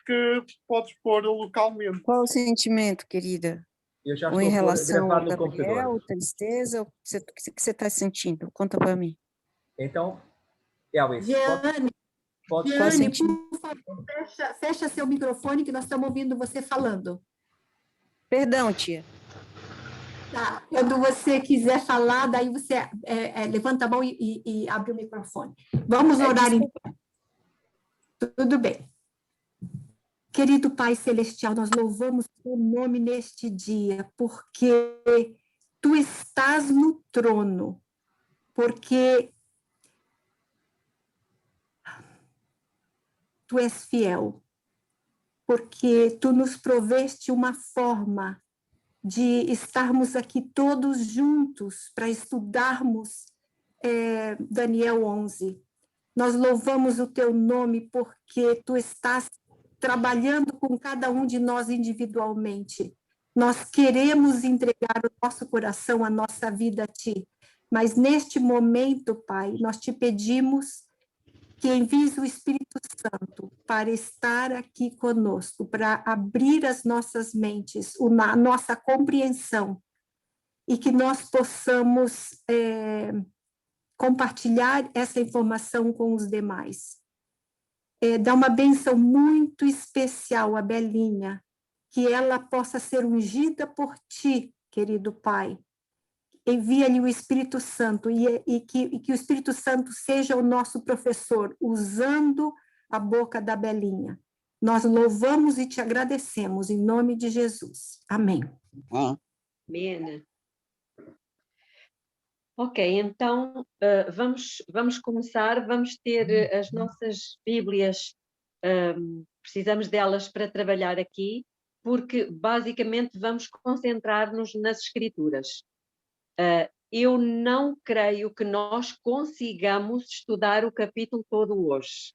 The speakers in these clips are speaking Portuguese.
que podes pôr localmente. Qual o sentimento, querida? Eu já Ou em estou a relação gravar ao no Gabriel, computador. tristeza? O que você está sentindo? Conta para mim. Então, Elvis, Jeane, Qual Jeane, sentimento? por favor, fecha seu microfone que nós estamos ouvindo você falando. Perdão, tia. Tá. Quando você quiser falar, daí você levanta a mão e abre o microfone. Vamos orar então. Tudo bem. Querido Pai Celestial, nós louvamos o teu nome neste dia, porque tu estás no trono, porque tu és fiel, porque tu nos proveste uma forma de estarmos aqui todos juntos para estudarmos Daniel 11. Nós louvamos o teu nome porque tu estás trabalhando com cada um de nós individualmente. Nós queremos entregar o nosso coração, a nossa vida a ti, mas neste momento, Pai, nós te pedimos que envies o Espírito Santo para estar aqui conosco, para abrir as nossas mentes, a nossa compreensão, e que nós possamos compartilhar essa informação com os demais. Dá uma bênção muito especial à Belinha, que ela possa ser ungida por ti, querido Pai. Envia-lhe o Espírito Santo e que o Espírito Santo seja o nosso professor, usando a boca da Belinha. Nós louvamos e te agradecemos, em nome de Jesus. Amém. Amém. Ok, então vamos começar, vamos ter as nossas Bíblias, precisamos delas para trabalhar aqui, porque basicamente vamos concentrar-nos nas Escrituras. Eu não creio que nós consigamos estudar o capítulo todo hoje.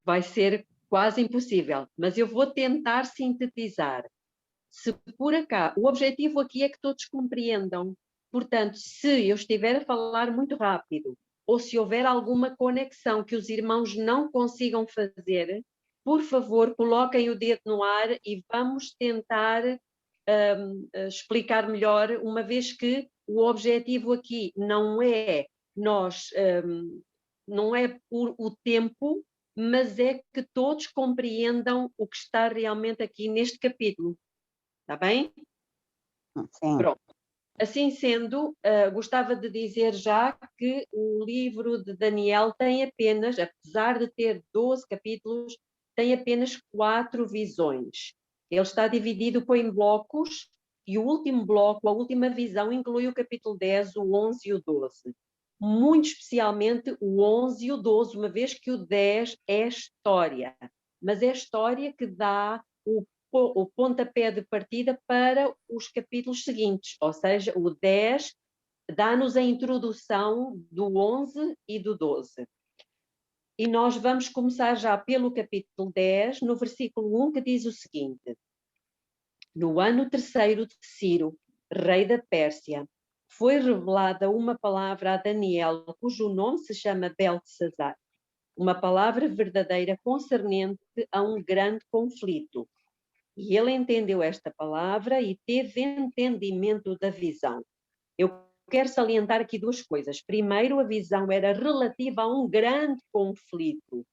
Vai ser quase impossível, mas eu vou tentar sintetizar. Se por acaso, o objetivo aqui é que todos compreendam. Portanto, se eu estiver a falar muito rápido, ou se houver alguma conexão que os irmãos não consigam fazer, por favor, coloquem o dedo no ar e vamos tentar explicar melhor, uma vez que o objetivo aqui não é não é o tempo, mas é que todos compreendam o que está realmente aqui neste capítulo. Está bem? Sim. Pronto. Assim sendo, gostava de dizer já que o livro de Daniel tem apenas, apesar de ter 12 capítulos, tem apenas 4 visões. Ele está dividido em blocos e o último bloco, a última visão, inclui o capítulo 10, o 11 e o 12. Muito especialmente o 11 e o 12, uma vez que o 10 é história. Mas é história que dá o pontapé de partida para os capítulos seguintes, ou seja, o 10 dá-nos a introdução do 11 e do 12. E nós vamos começar já pelo capítulo 10, no versículo 1, que diz o seguinte: No ano 3º de Ciro, rei da Pérsia, foi revelada uma palavra a Daniel, cujo nome se chama Beltesazar, uma palavra verdadeira concernente a um grande conflito. E ele entendeu esta palavra e teve entendimento da visão. Eu quero salientar aqui 2 coisas. Primeiro, a visão era relativa a um grande conflito.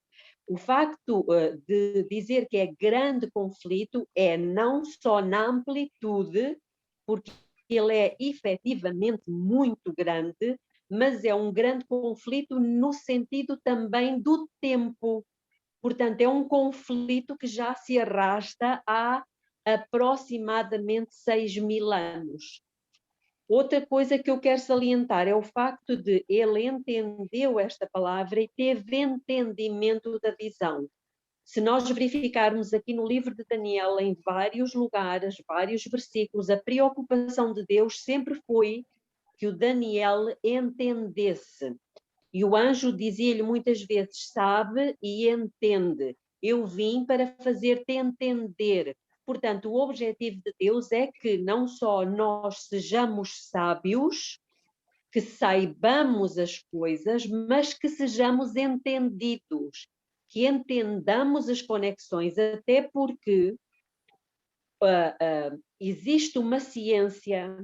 O facto de dizer que é grande conflito é não só na amplitude, porque ele é efetivamente muito grande, mas é um grande conflito no sentido também do tempo. Portanto, é um conflito que já se arrasta há aproximadamente 6.000 anos. Outra coisa que eu quero salientar é o facto de ele entendeu esta palavra e teve entendimento da visão. Se nós verificarmos aqui no livro de Daniel, em vários lugares, vários versículos, a preocupação de Deus sempre foi que o Daniel entendesse. E o anjo dizia-lhe muitas vezes, sabe e entende. Eu vim para fazer-te entender. Portanto, o objetivo de Deus é que não só nós sejamos sábios, que saibamos as coisas, mas que sejamos entendidos, que entendamos as conexões, até porque existe uma ciência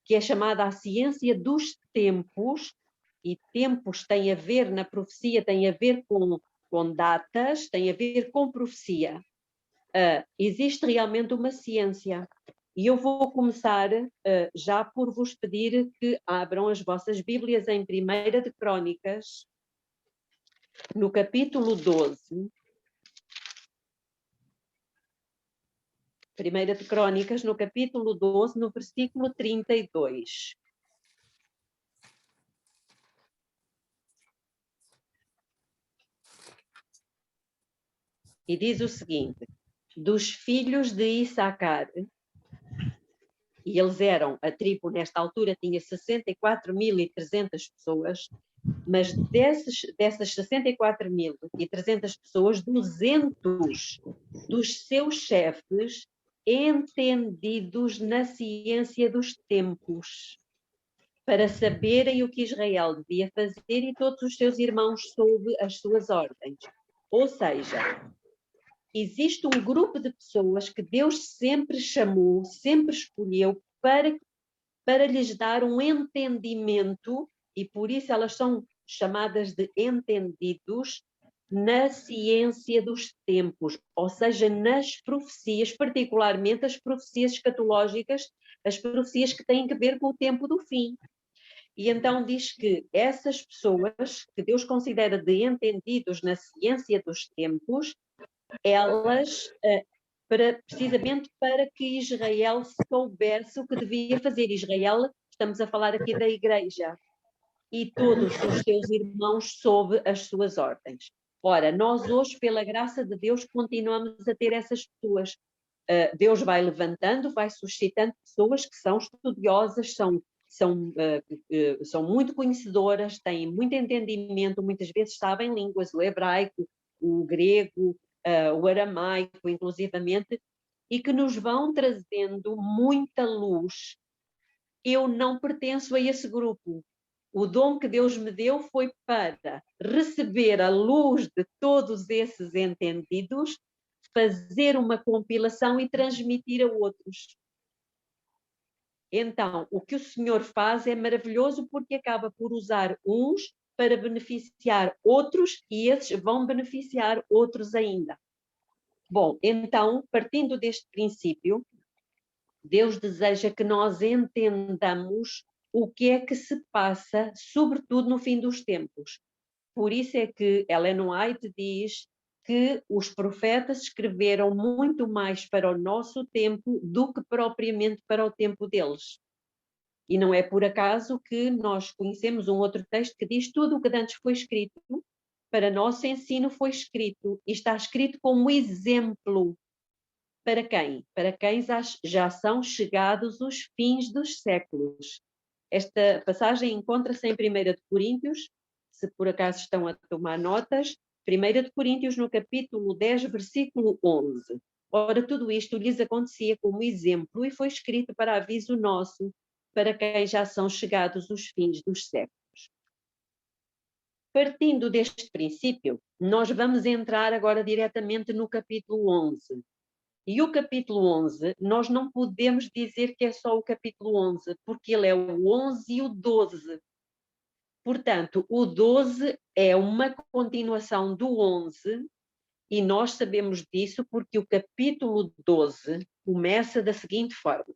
que é chamada a ciência dos tempos, e tempos tem a ver na profecia, tem a ver com datas, tem a ver com profecia. Existe realmente uma ciência. E eu vou começar já por vos pedir que abram as vossas Bíblias em 1 de Crônicas, no capítulo 12. 1 de Crônicas, no capítulo 12, no versículo 32. E diz o seguinte: dos filhos de Issacar, e eles eram, a tribo nesta altura tinha 64.300 pessoas, mas dessas 64.300 pessoas, 200 dos seus chefes entendidos na ciência dos tempos, para saberem o que Israel devia fazer, e todos os seus irmãos sob as suas ordens. Ou seja, existe um grupo de pessoas que Deus sempre chamou, sempre escolheu para lhes dar um entendimento, e por isso elas são chamadas de entendidos, na ciência dos tempos, ou seja, nas profecias, particularmente as profecias escatológicas, as profecias que têm a ver com o tempo do fim. E então diz que essas pessoas, que Deus considera de entendidos na ciência dos tempos, elas, precisamente para que Israel soubesse o que devia fazer. Israel, estamos a falar aqui da igreja, e todos os seus irmãos sob as suas ordens. Ora, nós hoje, pela graça de Deus, continuamos a ter essas pessoas. Deus vai levantando, vai suscitando pessoas que são estudiosas, são muito conhecedoras, têm muito entendimento, muitas vezes sabem línguas, o hebraico, o grego, o aramaico, inclusivamente, e que nos vão trazendo muita luz. Eu não pertenço a esse grupo. O dom que Deus me deu foi para receber a luz de todos esses entendidos, fazer uma compilação e transmitir a outros. Então, o que o Senhor faz é maravilhoso, porque acaba por usar uns para beneficiar outros, e esses vão beneficiar outros ainda. Bom, então, partindo deste princípio, Deus deseja que nós entendamos o que é que se passa, sobretudo no fim dos tempos. Por isso é que Ellen White diz que os profetas escreveram muito mais para o nosso tempo do que propriamente para o tempo deles. E não é por acaso que nós conhecemos um outro texto que diz: tudo o que antes foi escrito, para nosso ensino foi escrito, e está escrito como exemplo. Para quem? Para quem já são chegados os fins dos séculos. Esta passagem encontra-se em 1 de Coríntios, se por acaso estão a tomar notas, 1 de Coríntios, no capítulo 10, versículo 11. Ora, tudo isto lhes acontecia como exemplo e foi escrito para aviso nosso, para quem já são chegados os fins dos séculos. Partindo deste princípio, nós vamos entrar agora diretamente no capítulo 11. E o capítulo 11, nós não podemos dizer que é só o capítulo 11, porque ele é o 11 e o 12. Portanto, o 12 é uma continuação do 11, e nós sabemos disso porque o capítulo 12 começa da seguinte forma.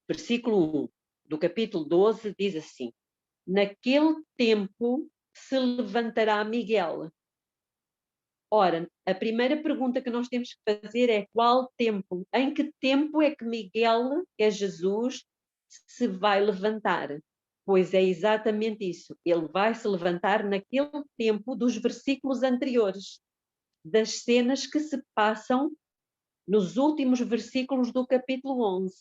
Versículo 1 do capítulo 12 diz assim: naquele tempo se levantará Miguel. Ora, a primeira pergunta que nós temos que fazer é: qual tempo? Em que tempo é que Miguel, que é Jesus, se vai levantar? Pois é exatamente isso. Ele vai se levantar naquele tempo dos versículos anteriores, das cenas que se passam nos últimos versículos do capítulo 11.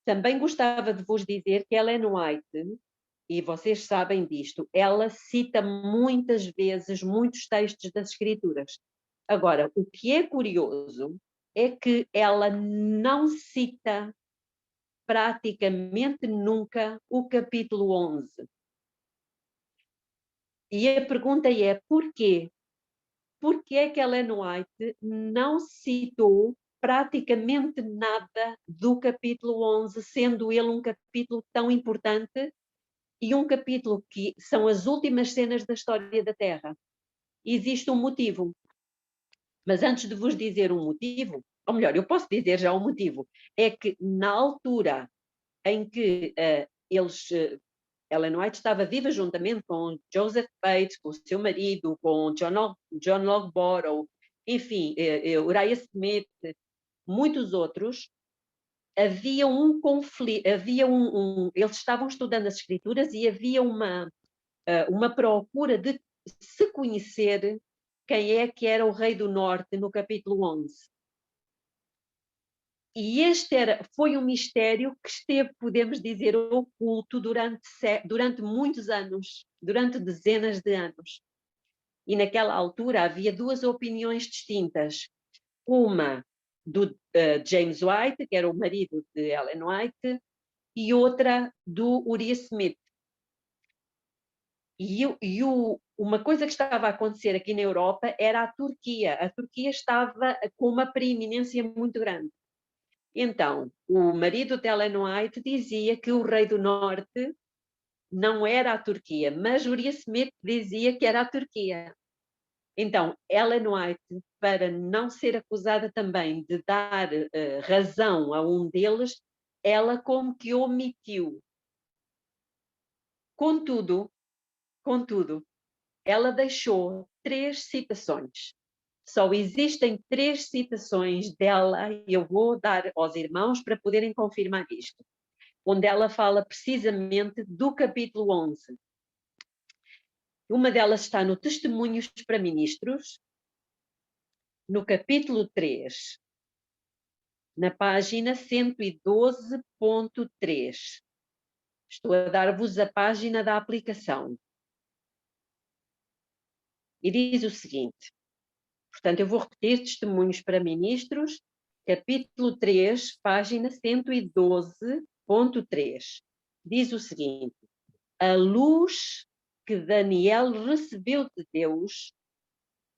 Também gostava de vos dizer que Ellen White, e vocês sabem disto, ela cita muitas vezes muitos textos das Escrituras. Agora, o que é curioso é que ela não cita praticamente nunca o capítulo 11. E a pergunta é, porquê? Porquê é que Ellen White não citou praticamente nada do capítulo 11, sendo ele um capítulo tão importante e um capítulo que são as últimas cenas da história da Terra? Existe um motivo. Mas antes de vos dizer um motivo, ou melhor, eu posso dizer já um motivo, é que na altura em que Ellen White estava viva juntamente com Joseph Bates, com o seu marido, com John Logborough, enfim, Uriah Smith, muitos outros, havia um conflito, eles estavam estudando as escrituras e havia uma procura de se conhecer quem é que era o rei do norte no capítulo 11. E este foi um mistério que esteve, podemos dizer, oculto durante muitos anos, durante dezenas de anos. E naquela altura havia duas opiniões distintas. Uma do James White, que era o marido de Ellen White, e outra do Uriah Smith. Uma coisa que estava a acontecer aqui na Europa era a Turquia. A Turquia estava com uma preeminência muito grande. Então, o marido de Ellen White dizia que o rei do norte não era a Turquia, mas Uriah Smith dizia que era a Turquia. Então, Ellen White, para não ser acusada também de dar razão a um deles, ela como que omitiu. Contudo, ela deixou 3 citações. Só existem 3 citações dela, e eu vou dar aos irmãos para poderem confirmar isto, onde ela fala precisamente do capítulo 11. Uma delas está no Testemunhos para Ministros, no capítulo 3, na página 112.3. Estou a dar-vos a página da aplicação. E diz o seguinte, portanto, eu vou repetir Testemunhos para Ministros, capítulo 3, página 112.3. Diz o seguinte: a luz que Daniel recebeu de Deus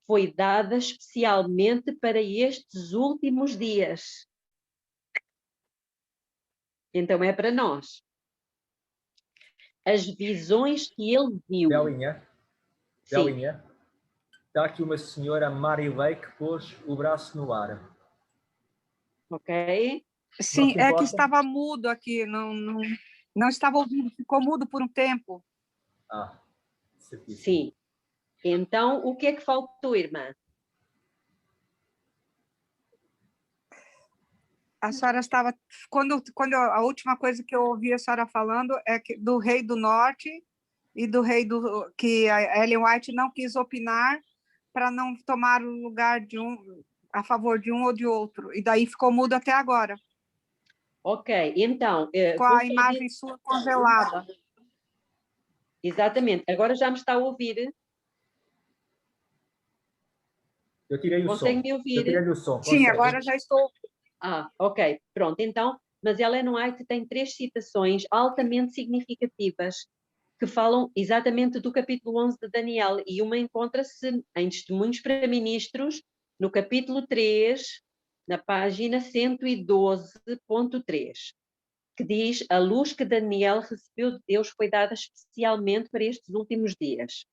foi dada especialmente para estes últimos dias. Então é para nós. As visões que ele viu. Belinha, está aqui uma senhora, Marilei, que pôs o braço no ar. Ok? Sim, é que estava mudo aqui, não estava ouvindo, ficou mudo por um tempo. Ah, certíssimo. Sim. Então, o que é que faltou, irmã? A senhora estava... Quando a última coisa que eu ouvi a senhora falando é que, do rei do norte e do rei do... que a Ellen White não quis opinar para não tomar o lugar de um... a favor de um ou de outro. E daí ficou mudo até agora. Ok, então... com a imagem sua congelada. Exatamente. Agora já me está a ouvir? Eu tirei o Consegue som. me ouvir? Eu tirei o som. Sim, consegue. agora já estou... Ah, ok. Pronto, então... Mas Ellen White tem 3 citações altamente significativas que falam exatamente do capítulo 11 de Daniel, e uma encontra-se em Testemunhos para Ministros, no capítulo 3, na página 112.3, que diz: a luz que Daniel recebeu de Deus foi dada especialmente para estes últimos dias.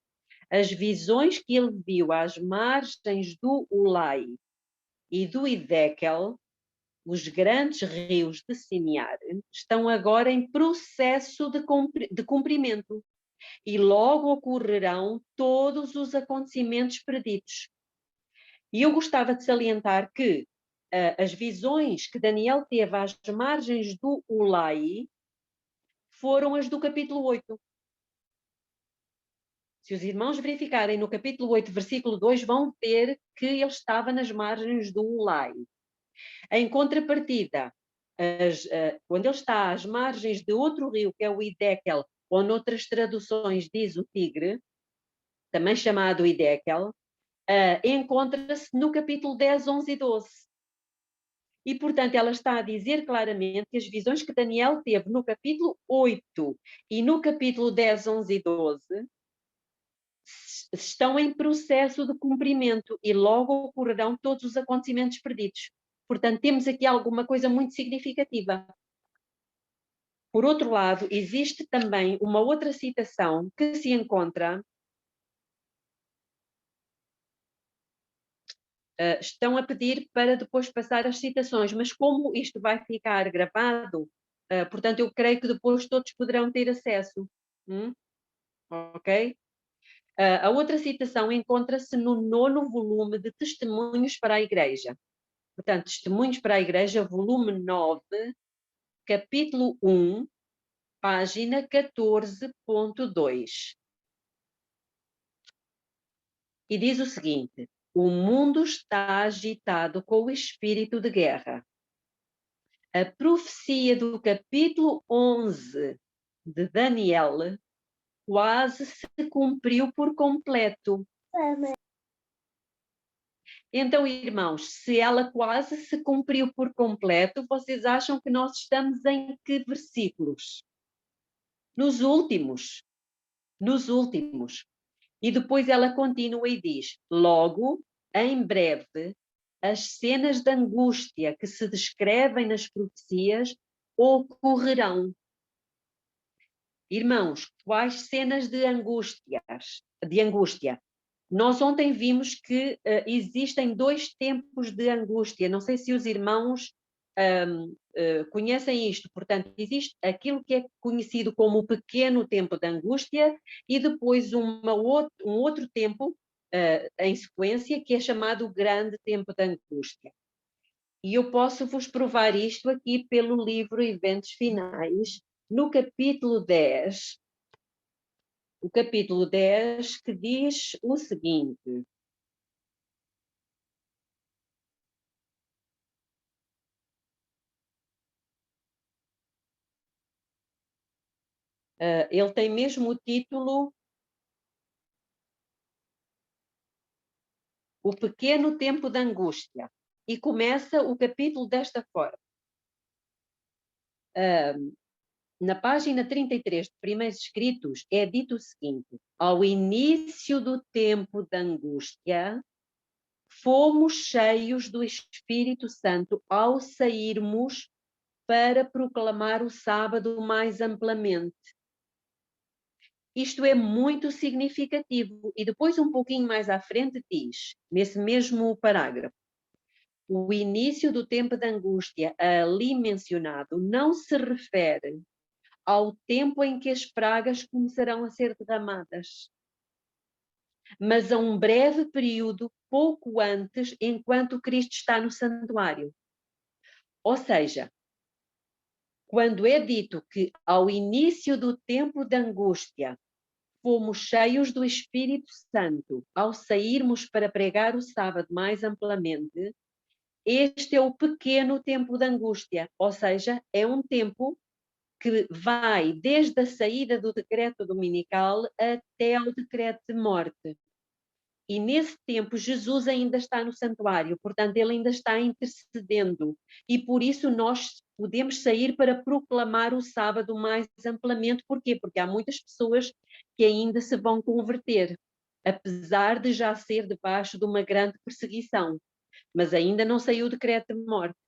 As visões que ele viu às margens do Ulai e do Hiddekel, os grandes rios de Siniar, estão agora em processo de cumprimento e logo ocorrerão todos os acontecimentos preditos. E eu gostava de salientar que as visões que Daniel teve às margens do Ulai foram as do capítulo 8. Se os irmãos verificarem no capítulo 8, versículo 2, vão ver que ele estava nas margens do Ulai. Em contrapartida, quando ele está às margens de outro rio, que é o Hiddekel, ou noutras traduções diz o Tigre, também chamado Hiddekel, encontra-se no capítulo 10, 11 e 12. E, portanto, ela está a dizer claramente que as visões que Daniel teve no capítulo 8 e no capítulo 10, 11 e 12 estão em processo de cumprimento e logo ocorrerão todos os acontecimentos perdidos. Portanto, temos aqui alguma coisa muito significativa. Por outro lado, existe também uma outra citação que se encontra... estão a pedir para depois passar as citações, mas como isto vai ficar gravado, portanto, eu creio que depois todos poderão ter acesso. Ok? A outra citação encontra-se no 9º volume de Testemunhos para a Igreja. Portanto, Testemunhos para a Igreja, volume 9, capítulo 1, página 14.2. E diz o seguinte: o mundo está agitado com o espírito de guerra. A profecia do capítulo 11 de Daniel quase se cumpriu por completo. Então, irmãos, se ela quase se cumpriu por completo, vocês acham que nós estamos em que versículos? Nos últimos. Nos últimos. E depois ela continua e diz: logo, em breve, as cenas de angústia que se descrevem nas profecias ocorrerão. Irmãos, quais cenas de angústia? Nós ontem vimos que existem 2 tempos de angústia. Não sei se os irmãos conhecem isto. Portanto, existe aquilo que é conhecido como o pequeno tempo de angústia e depois um outro tempo em sequência que é chamado o grande tempo de angústia. E eu posso vos provar isto aqui pelo livro Eventos Finais, no capítulo 10. O capítulo 10 que diz o seguinte: ele tem mesmo o título O Pequeno Tempo de Angústia, e começa o capítulo desta forma. Na página 33 de Primeiros Escritos é dito o seguinte: ao início do tempo de angústia, fomos cheios do Espírito Santo ao sairmos para proclamar o sábado mais amplamente. Isto é muito significativo. E depois, um pouquinho mais à frente, diz, nesse mesmo parágrafo: o início do tempo de angústia ali mencionado não se refere ao tempo em que as pragas começarão a ser derramadas, mas a um breve período pouco antes, enquanto Cristo está no santuário. Ou seja, quando é dito que ao início do tempo de angústia fomos cheios do Espírito Santo ao sairmos para pregar o sábado mais amplamente, este é o pequeno tempo de angústia, ou seja, é um tempo que vai desde a saída do decreto dominical até ao decreto de morte. E nesse tempo Jesus ainda está no santuário, portanto ele ainda está intercedendo, e por isso nós podemos sair para proclamar o sábado mais amplamente. Porquê? Porque há muitas pessoas que ainda se vão converter, apesar de já ser debaixo de uma grande perseguição, mas ainda não saiu o decreto de morte.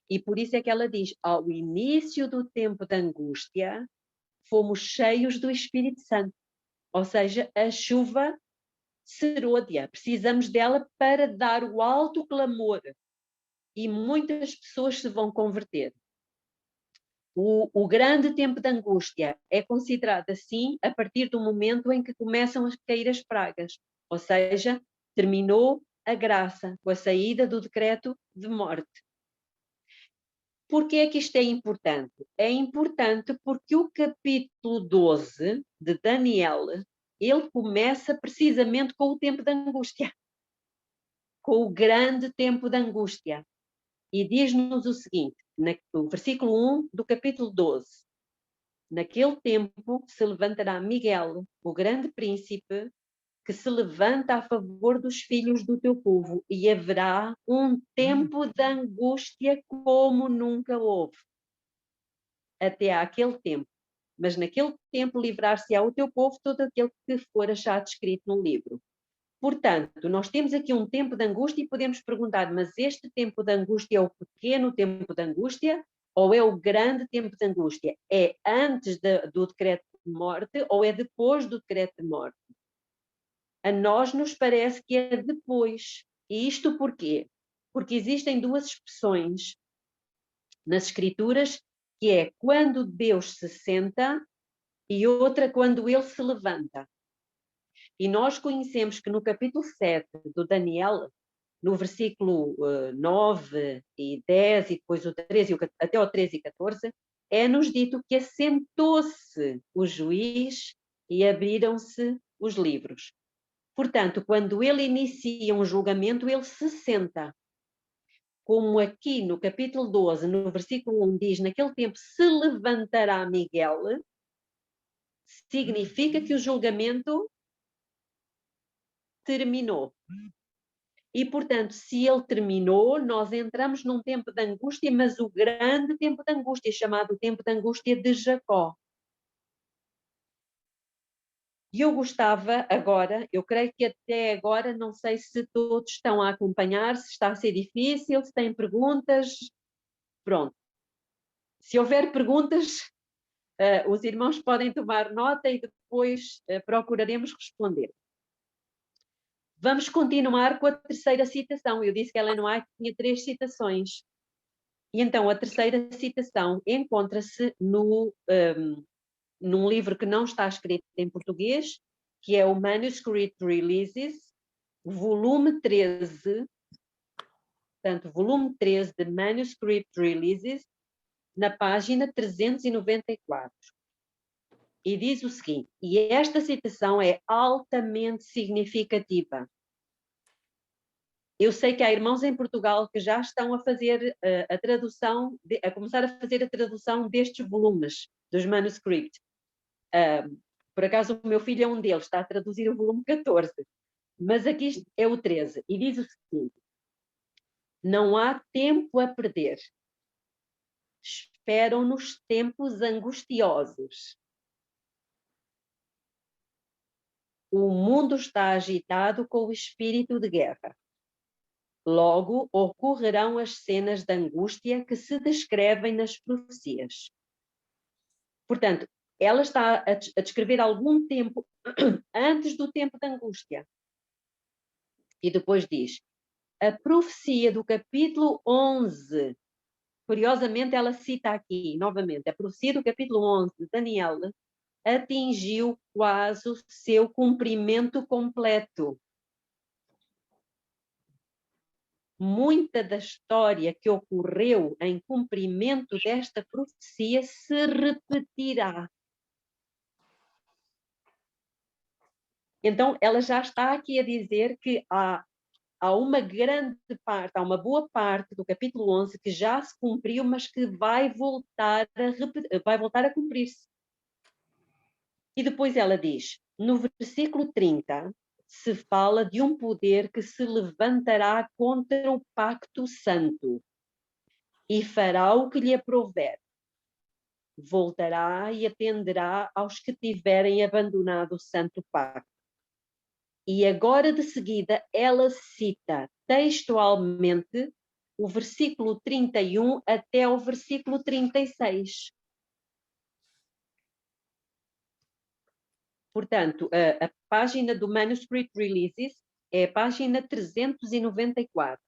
E por isso é que ela diz: ao início do tempo de angústia, fomos cheios do Espírito Santo. Ou seja, a chuva serôdia, precisamos dela para dar o alto clamor. E muitas pessoas se vão converter. O grande tempo de angústia é considerado assim a partir do momento em que começam a cair as pragas. Ou seja, terminou a graça com a saída do decreto de morte. Por que é que isto é importante? É importante porque o capítulo 12 de Daniel, ele começa precisamente com o tempo de angústia, com o grande tempo de angústia. E diz-nos o seguinte, no versículo 1 do capítulo 12: naquele tempo se levantará Miguel, o grande príncipe, que se levanta a favor dos filhos do teu povo, e haverá um tempo de angústia como nunca houve, até àquele tempo. mas naquele tempo livrar-se-á o teu povo todo aquele que for achado escrito no livro. Portanto, nós temos aqui um tempo de angústia e podemos perguntar, mas este tempo de angústia é o pequeno tempo de angústia ou é o grande tempo de angústia? É antes do decreto de morte ou é depois do decreto de morte? A nós nos parece que é depois. E isto porquê? Porque existem duas expressões nas Escrituras, que é quando Deus se senta e outra quando ele se levanta. E nós conhecemos que no capítulo 7 do Daniel, no versículo 9 e 10 e depois o 13, até o 13 e 14, é-nos dito que assentou-se o juiz e abriram-se os livros. Portanto, quando ele inicia um julgamento, ele se senta. Como aqui no capítulo 12, no versículo 1 diz, naquele tempo se levantará Miguel, significa que o julgamento terminou. E, portanto, se ele terminou, nós entramos num tempo de angústia, mas o grande tempo de angústia, chamado tempo de angústia de Jacó. E eu gostava agora, eu creio que até agora, não sei se todos estão a acompanhar, se está a ser difícil, se têm perguntas. Pronto. Se houver perguntas, os irmãos podem tomar nota e depois procuraremos responder. Vamos continuar com a terceira citação. Eu disse que Ellen White tinha 3 citações. E então a terceira citação encontra-se num livro que não está escrito em português, que é o Manuscript Releases, volume 13, portanto, volume 13 de Manuscript Releases, na página 394. E diz o seguinte, e esta citação é altamente significativa. Eu sei que há irmãos em Portugal que já estão a fazer a tradução, a começar a fazer a tradução destes volumes, dos manuscripts. Por acaso o meu filho é um deles, está a traduzir o volume 14, mas aqui é o 13, e diz o seguinte, não há tempo a perder, esperam-nos tempos angustiosos. O mundo está agitado com o espírito de guerra. Logo ocorrerão as cenas de angústia que se descrevem nas profecias. Portanto, ela está a descrever algum tempo antes do tempo de angústia. E depois diz, a profecia do capítulo 11, curiosamente ela cita aqui, novamente, a profecia do capítulo 11 de Daniel atingiu quase o seu cumprimento completo. Muita da história que ocorreu em cumprimento desta profecia se repetirá. Então, ela já está aqui a dizer que há uma grande parte, há uma boa parte do capítulo 11 que já se cumpriu, mas que vai voltar a cumprir-se. E depois ela diz, no versículo 30, se fala de um poder que se levantará contra o pacto santo e fará o que lhe aprouver. Voltará e atenderá aos que tiverem abandonado o santo pacto. E agora, de seguida, ela cita textualmente o versículo 31 até o versículo 36. Portanto, a página do Manuscript Releases é a página 394.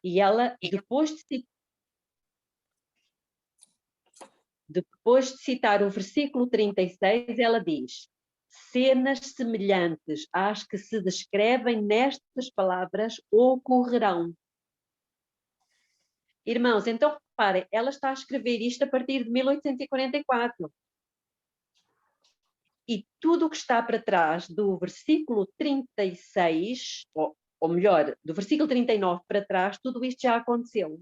E ela, depois de citar o versículo 36, ela diz, cenas semelhantes às que se descrevem nestas palavras ocorrerão. Irmãos, então, reparem, ela está a escrever isto a partir de 1844. E tudo o que está para trás do versículo 36, ou melhor, do versículo 39 para trás, tudo isto já aconteceu.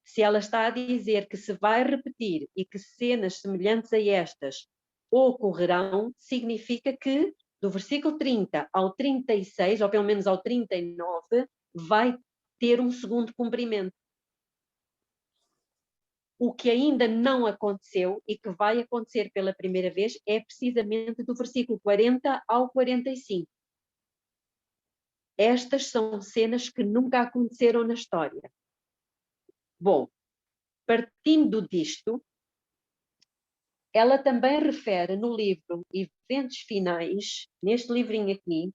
Se ela está a dizer que se vai repetir e que cenas semelhantes a estas ocorrerão, significa que do versículo 30 ao 36, ou pelo menos ao 39, vai ter um segundo cumprimento. O que ainda não aconteceu e que vai acontecer pela primeira vez é precisamente do versículo 40 ao 45. Estas são cenas que nunca aconteceram na história. Bom, partindo disto, ela também refere no livro Eventos Finais, neste livrinho aqui,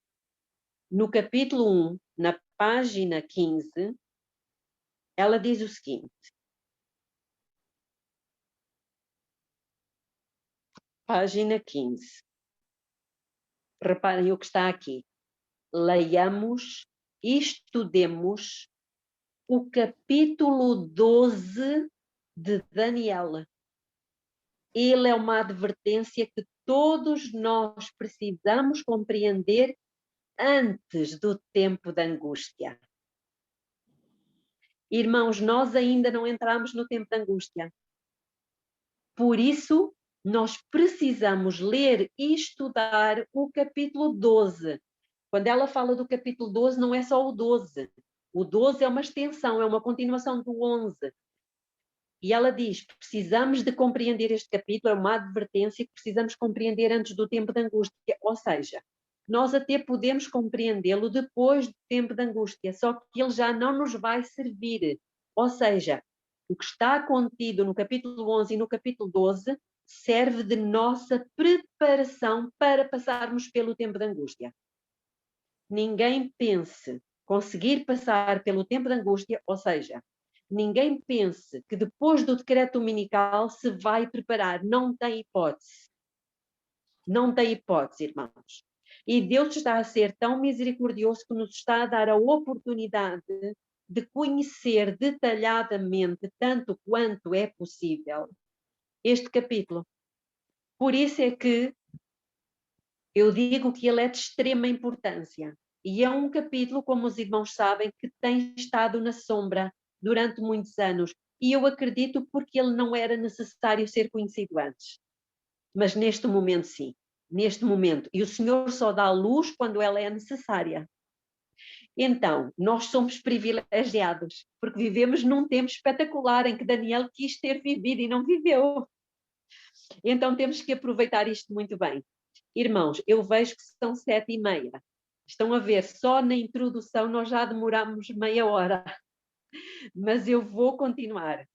no capítulo 1, na página 15, ela diz o seguinte. Página 15. Reparem o que está aqui. Leiamos e estudemos o capítulo 12 de Daniel. Ele é uma advertência que todos nós precisamos compreender antes do tempo da angústia. Irmãos, nós ainda não entramos no tempo da angústia. Por isso, nós precisamos ler e estudar o capítulo 12. Quando ela fala do capítulo 12, não é só o 12. O 12 é uma extensão, é uma continuação do 11. E ela diz, precisamos de compreender este capítulo, é uma advertência que precisamos compreender antes do tempo da angústia. Ou seja, nós até podemos compreendê-lo depois do tempo da angústia, só que ele já não nos vai servir. Ou seja, o que está contido no capítulo 11 e no capítulo 12 serve de nossa preparação para passarmos pelo tempo da angústia. Ninguém pense conseguir passar pelo tempo da angústia, ou seja, ninguém pense que depois do decreto dominical se vai preparar. Não tem hipótese. Não tem hipótese, irmãos. E Deus está a ser tão misericordioso que nos está a dar a oportunidade de conhecer detalhadamente, tanto quanto é possível, este capítulo. Por isso é que eu digo que ele é de extrema importância. E é um capítulo, como os irmãos sabem, que tem estado na sombra durante muitos anos. E eu acredito porque ele não era necessário ser conhecido antes. Mas neste momento, sim. Neste momento. E o Senhor só dá luz quando ela é necessária. Então, nós somos privilegiados, porque vivemos num tempo espetacular em que Daniel quis ter vivido e não viveu. Então temos que aproveitar isto muito bem. Irmãos, eu vejo que são 7h30. Estão a ver, só na introdução nós já demoramos meia hora. Mas eu vou continuar.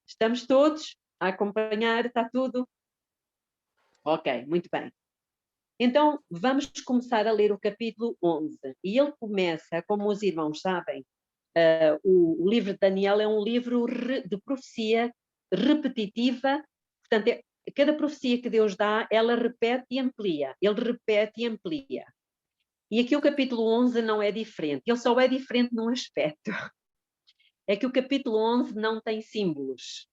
Estamos todos a acompanhar, está tudo? Ok, muito bem. Então, vamos começar a ler o capítulo 11. E ele começa, como os irmãos sabem, o livro de Daniel é um livro de profecia repetitiva. Portanto, cada profecia que Deus dá, ela repete e amplia. Ele repete e amplia. E aqui o capítulo 11 não é diferente. Ele só é diferente num aspecto. É que o capítulo 11 não tem símbolos.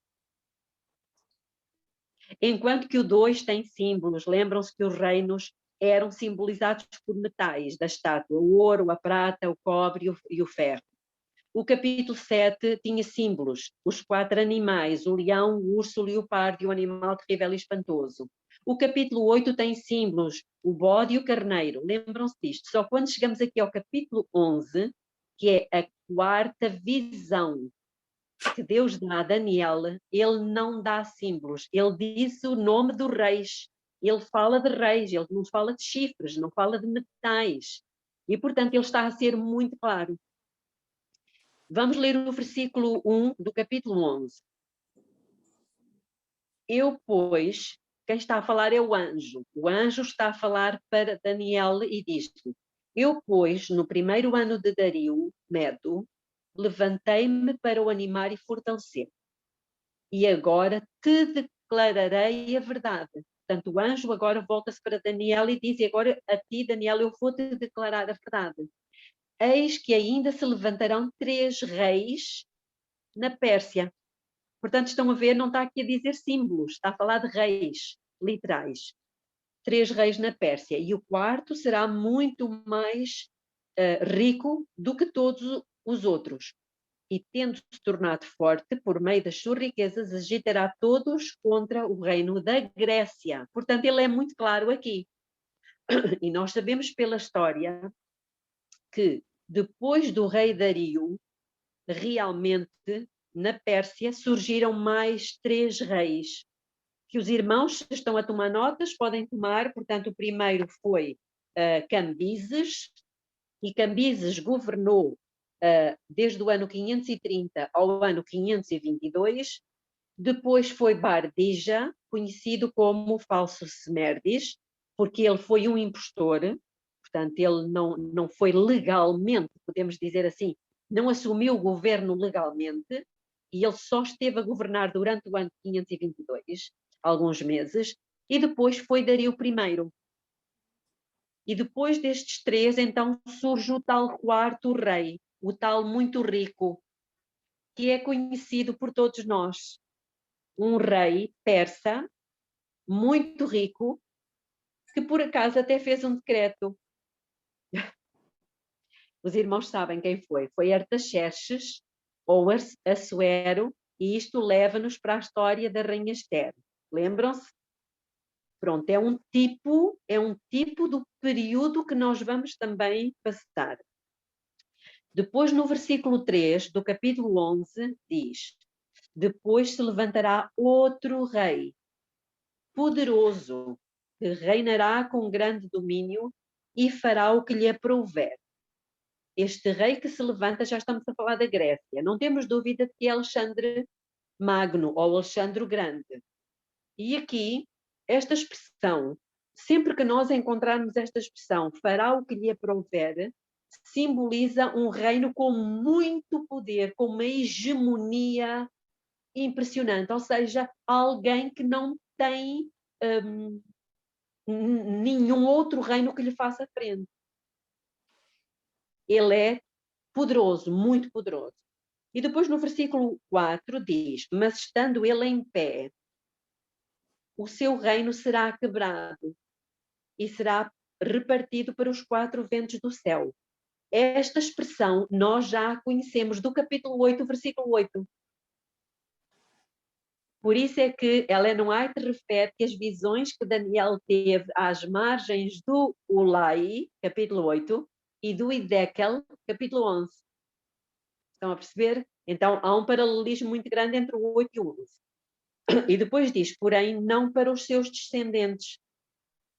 Enquanto que o 2 tem símbolos. Lembram-se que os reinos eram simbolizados por metais da estátua. O ouro, a prata, o cobre e o ferro. O capítulo 7 tinha símbolos. Os 4 animais, o leão, o urso, o leopardo e o animal terrível e espantoso. O capítulo 8 tem símbolos. O bode e o carneiro. Lembram-se disto. Só quando chegamos aqui ao capítulo 11, que é a 4ª visão que Deus dá a Daniel, ele não dá símbolos, ele diz o nome dos reis, ele fala de reis, ele não fala de chifres, não fala de metais, e portanto ele está a ser muito claro. Vamos ler o versículo 1 do capítulo 11. Eu, pois, quem está a falar é o anjo está a falar para Daniel e diz-lhe, eu, pois, no primeiro ano de Dario, Medo, levantei-me para o animar e fortalecer. E agora te declararei a verdade. Portanto, o anjo agora volta-se para Daniel e diz, e agora a ti, Daniel, eu vou-te declarar a verdade. Eis que ainda se levantarão 3 reis na Pérsia. Portanto, estão a ver, não está aqui a dizer símbolos, está a falar de reis, literais. 3 reis na Pérsia. E o 4º será muito mais rico do que todos os outros. E tendo-se tornado forte por meio das suas riquezas, agitará todos contra o reino da Grécia. Portanto, ele é muito claro aqui. E nós sabemos pela história que depois do rei Dario, realmente na Pérsia, surgiram mais 3 reis, que os irmãos, se estão a tomar notas, podem tomar. Portanto, o primeiro foi Cambises, e Cambises governou desde o ano 530 ao ano 522. Depois foi Bardija, conhecido como falso Semerdis, porque ele foi um impostor. Portanto, ele não foi legalmente, podemos dizer assim, não assumiu o governo legalmente, e ele só esteve a governar durante o ano 522, alguns meses, e depois foi Dario I. E depois destes 3, então, surge o tal 4º rei, o tal muito rico, que é conhecido por todos nós. Um rei persa, muito rico, que por acaso até fez um decreto. Os irmãos sabem quem foi. Foi Artaxerxes, ou Assuero, e isto leva-nos para a história da Rainha Esther. Lembram-se? Pronto, é um tipo do período que nós vamos também passar. Depois, no versículo 3 do capítulo 11, diz: depois se levantará outro rei, poderoso, que reinará com grande domínio e fará o que lhe aprouver. Este rei que se levanta, já estamos a falar da Grécia. Não temos dúvida de que é Alexandre Magno, ou Alexandre o Grande. E aqui, esta expressão, sempre que nós encontrarmos esta expressão, fará o que lhe aprouver, simboliza um reino com muito poder, com uma hegemonia impressionante, ou seja, alguém que não tem nenhum outro reino que lhe faça frente. Ele é poderoso, muito poderoso. E depois no versículo 4 diz: mas estando ele em pé, o seu reino será quebrado e será repartido para os 4 ventos do céu. Esta expressão nós já a conhecemos do capítulo 8, versículo 8. Por isso é que Ellen White refere que as visões que Daniel teve às margens do Ulai, capítulo 8, e do Ezequiel, capítulo 11. Estão a perceber? Então há um paralelismo muito grande entre o 8 e o 11. E depois diz, porém, não para os seus descendentes,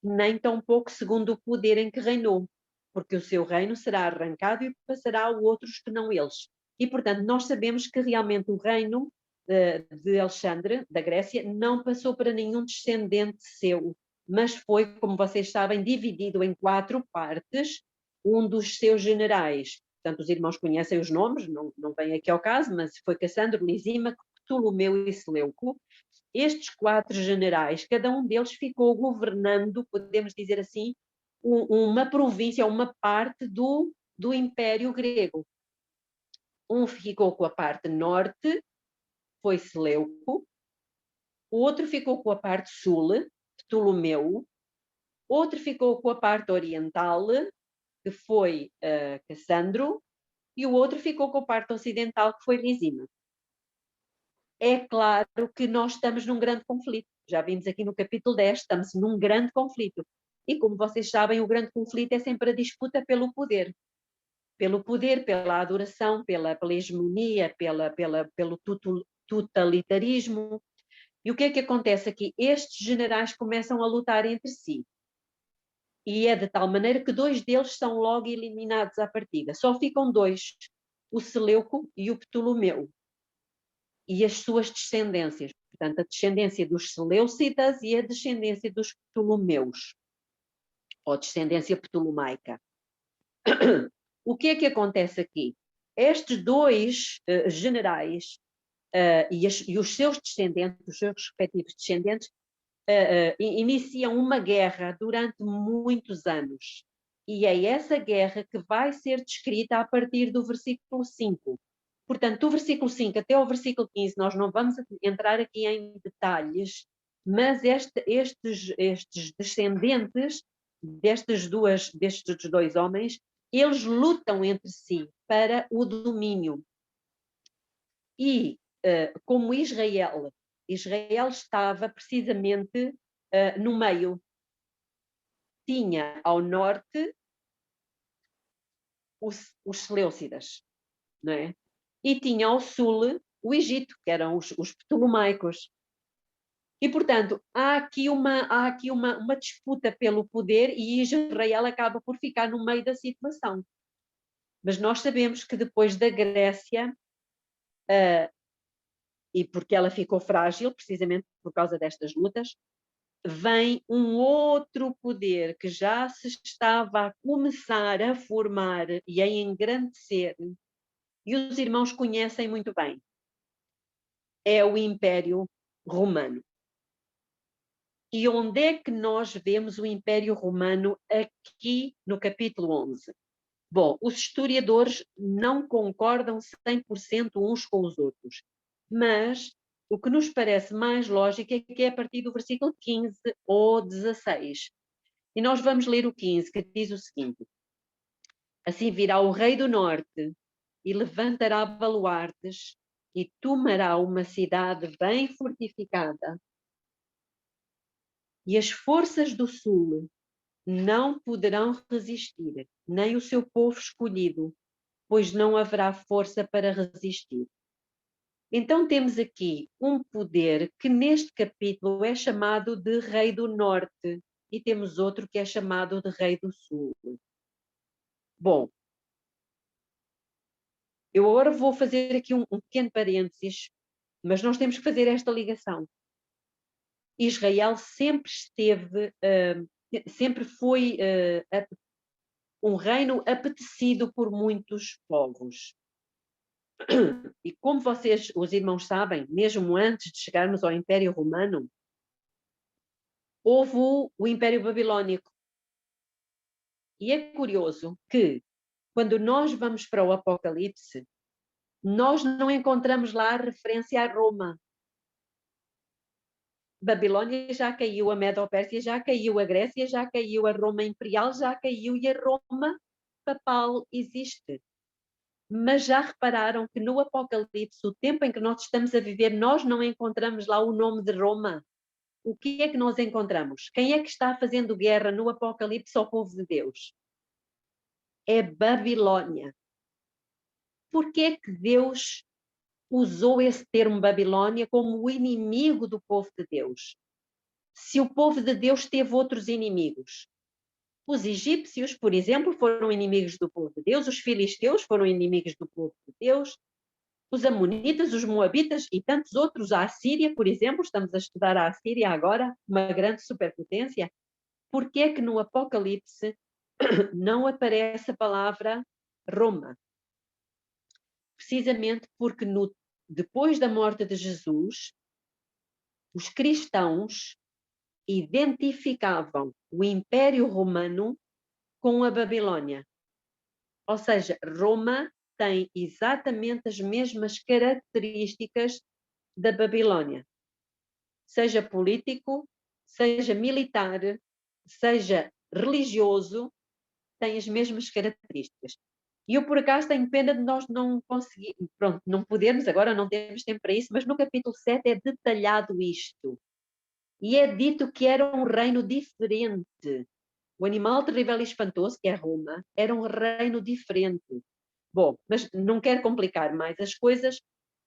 nem tampouco segundo o poder em que reinou, porque o seu reino será arrancado e passará a outros que não eles. E, portanto, nós sabemos que realmente o reino de Alexandre, da Grécia, não passou para nenhum descendente seu, mas foi, como vocês sabem, dividido em 4 partes, um dos seus generais. Portanto, os irmãos conhecem os nomes, não vem aqui ao caso, mas foi Cassandro, Lisímaco, Ptolomeu e Seleuco. Estes 4 generais, cada um deles ficou governando, podemos dizer assim, uma província, uma parte do Império Grego. Um ficou com a parte norte, foi Seleuco. O outro ficou com a parte sul, Ptolomeu. Outro ficou com a parte oriental, que foi Cassandro. E o outro ficou com a parte ocidental, que foi Lisímaco. É claro que nós estamos num grande conflito. Já vimos aqui no capítulo 10, estamos num grande conflito. E como vocês sabem, o grande conflito é sempre a disputa pelo poder. Pelo poder, pela adoração, pela hegemonia, pelo totalitarismo. E o que é que acontece aqui? Estes generais começam a lutar entre si. E é de tal maneira que 2 deles são logo eliminados à partida. Só ficam 2, o Seleuco e o Ptolomeu. E as suas descendências. Portanto, a descendência dos Seleucidas e a descendência dos Ptolomeus. Ou descendência ptolomaica. O que é que acontece aqui? Estes 2 generais e os seus descendentes, os seus respectivos descendentes, iniciam uma guerra durante muitos anos. E é essa guerra que vai ser descrita a partir do versículo 5. Portanto, do versículo 5 até ao versículo 15, nós não vamos entrar aqui em detalhes, mas estes descendentes destes 2 homens, eles lutam entre si para o domínio. E como Israel estava precisamente no meio. Tinha ao norte os Seleucidas, não é? E tinha ao sul o Egito, que eram os ptolomaicos. E, portanto, há aqui uma disputa pelo poder e Israel acaba por ficar no meio da situação. Mas nós sabemos que depois da Grécia, e porque ela ficou frágil, precisamente por causa destas lutas, vem um outro poder que já se estava a começar a formar e a engrandecer, e os irmãos conhecem muito bem. É o Império Romano. E onde é que nós vemos o Império Romano aqui no capítulo 11? Bom, os historiadores não concordam 100% uns com os outros, mas o que nos parece mais lógico é que é a partir do versículo 15 ou 16. E nós vamos ler o 15, que diz o seguinte: assim virá o rei do norte e levantará baluartes e tomará uma cidade bem fortificada. E as forças do sul não poderão resistir, nem o seu povo escolhido, pois não haverá força para resistir. Então temos aqui um poder que neste capítulo é chamado de Rei do Norte e temos outro que é chamado de Rei do Sul. Bom, eu agora vou fazer aqui um pequeno parênteses, mas nós temos que fazer esta ligação. Israel sempre sempre foi um reino apetecido por muitos povos. E como vocês, os irmãos, sabem, mesmo antes de chegarmos ao Império Romano, houve o Império Babilônico. E é curioso que, quando nós vamos para o Apocalipse, nós não encontramos lá referência a Roma. Babilônia já caiu, a Medo-Pérsia já caiu, a Grécia já caiu, a Roma Imperial já caiu e a Roma Papal existe. Mas já repararam que no Apocalipse, o tempo em que nós estamos a viver, nós não encontramos lá o nome de Roma. O que é que nós encontramos? Quem é que está fazendo guerra no Apocalipse ao povo de Deus? É Babilônia. Por que é que Deus usou esse termo Babilônia como o inimigo do povo de Deus? Se o povo de Deus teve outros inimigos. Os egípcios, por exemplo, foram inimigos do povo de Deus, os filisteus foram inimigos do povo de Deus, os amonitas, os moabitas e tantos outros, a Assíria, por exemplo, estamos a estudar a Assíria agora, uma grande superpotência. Por que é que no Apocalipse não aparece a palavra Roma? Precisamente porque depois da morte de Jesus, os cristãos identificavam o Império Romano com a Babilônia. Ou seja, Roma tem exatamente as mesmas características da Babilônia. Seja político, seja militar, seja religioso, tem as mesmas características. E eu, por acaso, tenho pena de nós não conseguirmos, pronto, não podermos, agora não temos tempo para isso, mas no capítulo 7 é detalhado isto. E é dito que era um reino diferente. O animal terrível e espantoso, que é Roma, era um reino diferente. Bom, mas não quero complicar mais as coisas.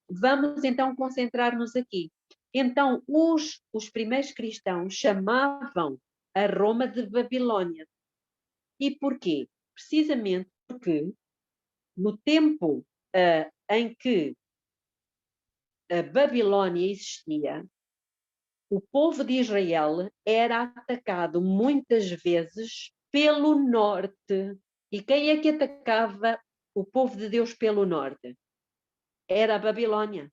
Vamos então concentrar-nos aqui. Então, os primeiros cristãos chamavam a Roma de Babilônia. E porquê? Precisamente porque no tempo em que a Babilônia existia, o povo de Israel era atacado muitas vezes pelo norte. E quem é que atacava o povo de Deus pelo norte? Era a Babilônia.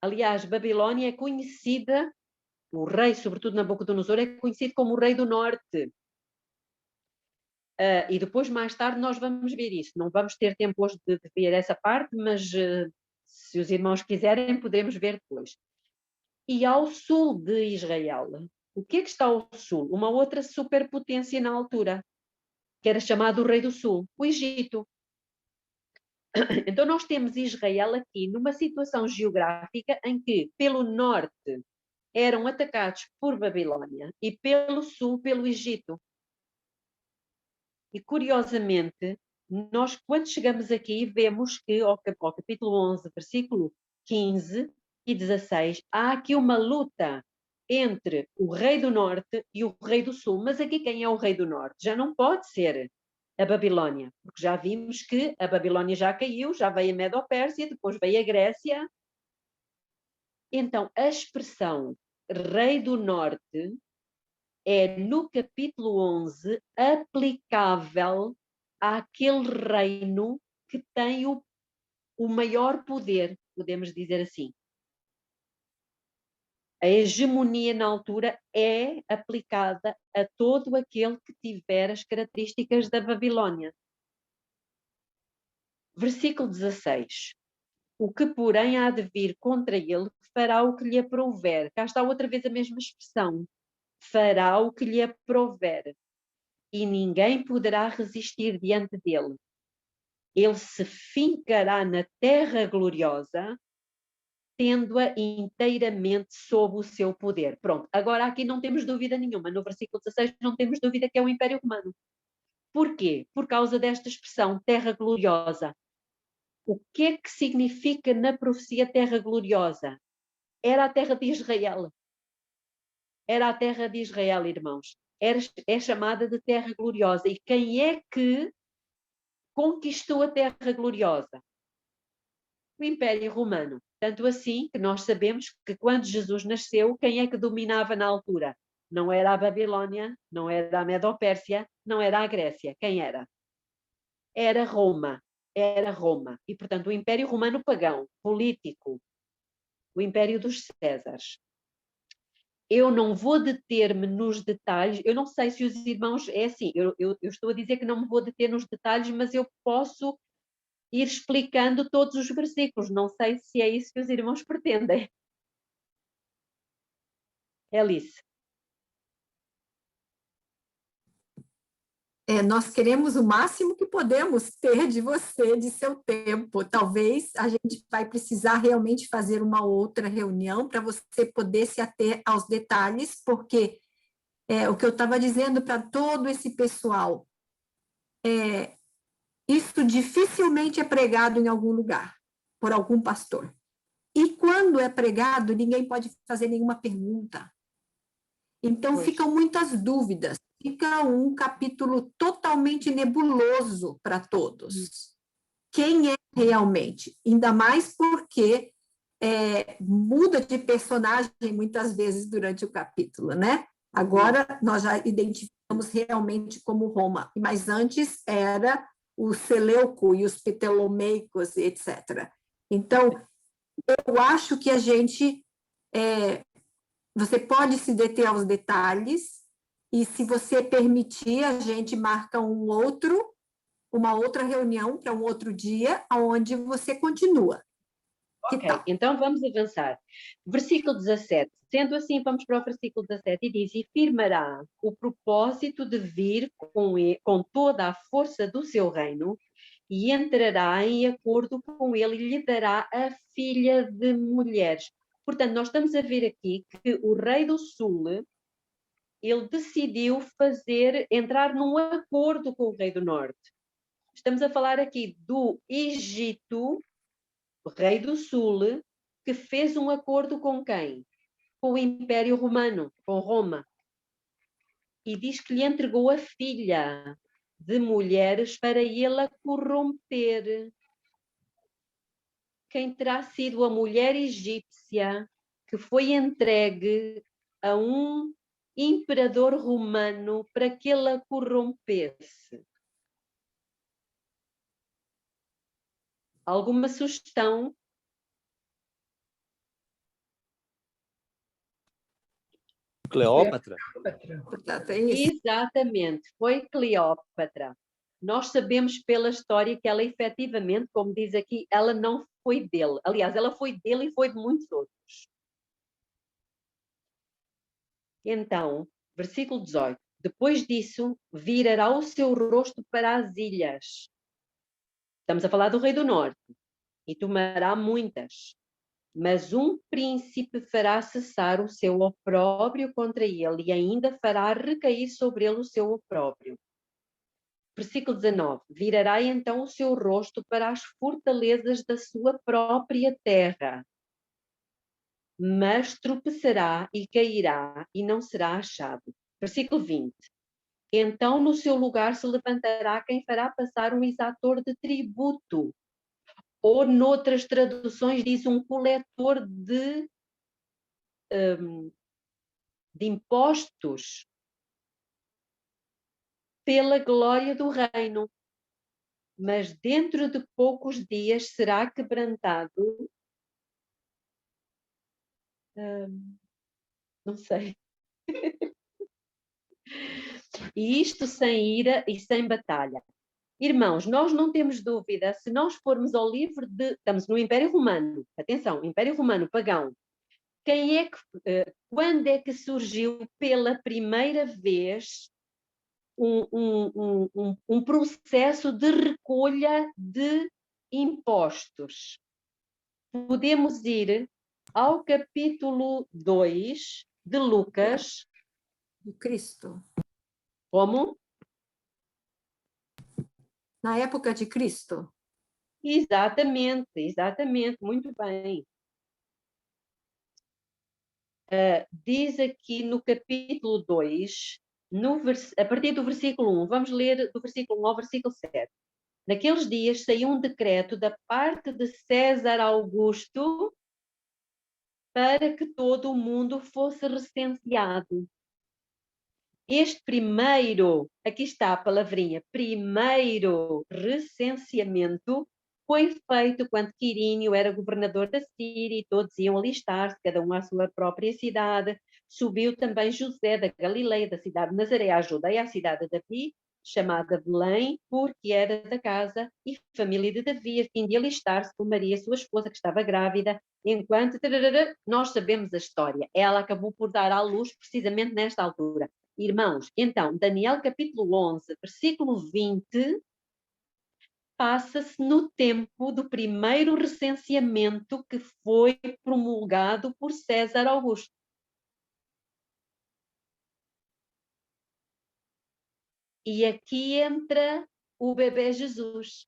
Aliás, Babilônia é conhecida, o rei, sobretudo Nabucodonosor, é conhecido como o rei do norte. E depois, mais tarde, nós vamos ver isso. Não vamos ter tempo hoje de ver essa parte, mas se os irmãos quiserem, podemos ver depois. E ao sul de Israel, o que é que está ao sul? Uma outra superpotência na altura, que era chamado o Rei do Sul, o Egito. Então nós temos Israel aqui numa situação geográfica em que, pelo norte, eram atacados por Babilônia e pelo sul, pelo Egito. E, curiosamente, nós, quando chegamos aqui, vemos que, ao capítulo 11, versículo 15 e 16, há aqui uma luta entre o rei do norte e o rei do sul. Mas aqui quem é o rei do norte? Já não pode ser a Babilônia, porque já vimos que a Babilônia já caiu, já veio a Medo-Pérsia, depois veio a Grécia. Então, a expressão rei do norte é, no capítulo 11, aplicável àquele reino que tem o maior poder, podemos dizer assim. A hegemonia na altura é aplicada a todo aquele que tiver as características da Babilônia. Versículo 16. O que, porém, há de vir contra ele, fará o que lhe aprouver. Cá está outra vez a mesma expressão. Fará o que lhe aprouver. E ninguém poderá resistir diante dele. Ele se fincará na terra gloriosa, tendo-a inteiramente sob o seu poder. Pronto, agora aqui não temos dúvida nenhuma. No versículo 16 não temos dúvida que é o Império Romano. Porquê? Por causa desta expressão, terra gloriosa. O que é que significa na profecia terra gloriosa? Era a terra de Israel. Era a terra de Israel, irmãos. É chamada de terra gloriosa. E quem é que conquistou a terra gloriosa? O Império Romano. Tanto assim que nós sabemos que quando Jesus nasceu, quem é que dominava na altura? Não era a Babilônia, não era a Medo-Pérsia, não era a Grécia. Quem era? Era Roma. Era Roma. E, portanto, o Império Romano pagão, político, o Império dos Césares. Eu não vou deter-me nos detalhes, eu não sei se os irmãos, é assim, eu estou a dizer que não me vou deter nos detalhes, mas eu posso ir explicando todos os versículos, não sei se é isso que os irmãos pretendem. Alice. Nós queremos o máximo que podemos ter de você, de seu tempo. Talvez a gente vai precisar realmente fazer uma outra reunião para você poder se ater aos detalhes, porque o que eu estava dizendo para todo esse pessoal, isso dificilmente é pregado em algum lugar, por algum pastor. E quando é pregado, ninguém pode fazer nenhuma pergunta. Então, ficam muitas dúvidas. Fica um capítulo totalmente nebuloso para todos. Quem é realmente? Ainda mais porque muda de personagem muitas vezes durante o capítulo, né? Agora, nós já identificamos realmente como Roma, mas antes era o Seleuco e os Ptolomeicos, etc. Então, eu acho que a gente... você pode se deter aos detalhes, e se você permitir, a gente marca uma outra reunião para um outro dia, onde você continua. Ok, então vamos avançar. Versículo 17. Sendo assim, vamos para o versículo 17 e diz: e firmará o propósito de vir com toda a força do seu reino, e entrará em acordo com ele e lhe dará a filha de mulheres. Portanto, nós estamos a ver aqui que o rei do sul, ele decidiu entrar num acordo com o rei do norte. Estamos a falar aqui do Egito, o rei do sul, que fez um acordo com quem? Com o Império Romano, com Roma. E diz que lhe entregou a filha de mulheres para ele a corromper. Quem terá sido a mulher egípcia que foi entregue a um imperador romano para que ele a corrompesse? Alguma sugestão? Cleópatra? Exatamente, foi Cleópatra. Nós sabemos pela história que ela efetivamente, como diz aqui, ela não foi dele. Aliás, ela foi dele e foi de muitos outros. Então, versículo 18. Depois disso, virará o seu rosto para as ilhas. Estamos a falar do rei do norte. E tomará muitas. Mas um príncipe fará cessar o seu opróbrio contra ele e ainda fará recair sobre ele o seu opróbrio. Versículo 19. Virará então o seu rosto para as fortalezas da sua própria terra. mas tropeçará e cairá e não será achado. Versículo 20. Então no seu lugar se levantará quem fará passar um exator de tributo. Ou noutras traduções diz um coletor de impostos pela glória do reino. Mas dentro de poucos dias será quebrantado. Não sei. E isto sem ira e sem batalha. Irmãos, nós não temos dúvida, se nós formos ao livro de... Estamos no Império Romano. Atenção, Império Romano, pagão. Quem é que... quando é que surgiu pela primeira vez um processo de recolha de impostos? Podemos ir ao capítulo 2 de Lucas. De Cristo. Como? Na época de Cristo. Exatamente, exatamente, muito bem. Diz aqui no capítulo 2, a partir do versículo 1, vamos ler do versículo 1 ao versículo 7. Naqueles dias saiu um decreto da parte de César Augusto para que todo o mundo fosse recenseado. Este primeiro, aqui está a palavrinha, primeiro recenseamento foi feito quando Quirínio era governador da Síria e todos iam alistar-se, cada um à sua própria cidade. Subiu também José da Galileia, da cidade de Nazaré, à Judeia, à cidade de Davi, chamada Belém, porque era da casa e família de Davi, a fim de alistar-se com Maria, sua esposa, que estava grávida, enquanto... Nós sabemos a história. Ela acabou por dar à luz precisamente nesta altura. Irmãos, então, Daniel capítulo 11, versículo 20, passa-se no tempo do primeiro recenseamento que foi promulgado por César Augusto. E aqui entra o bebê Jesus,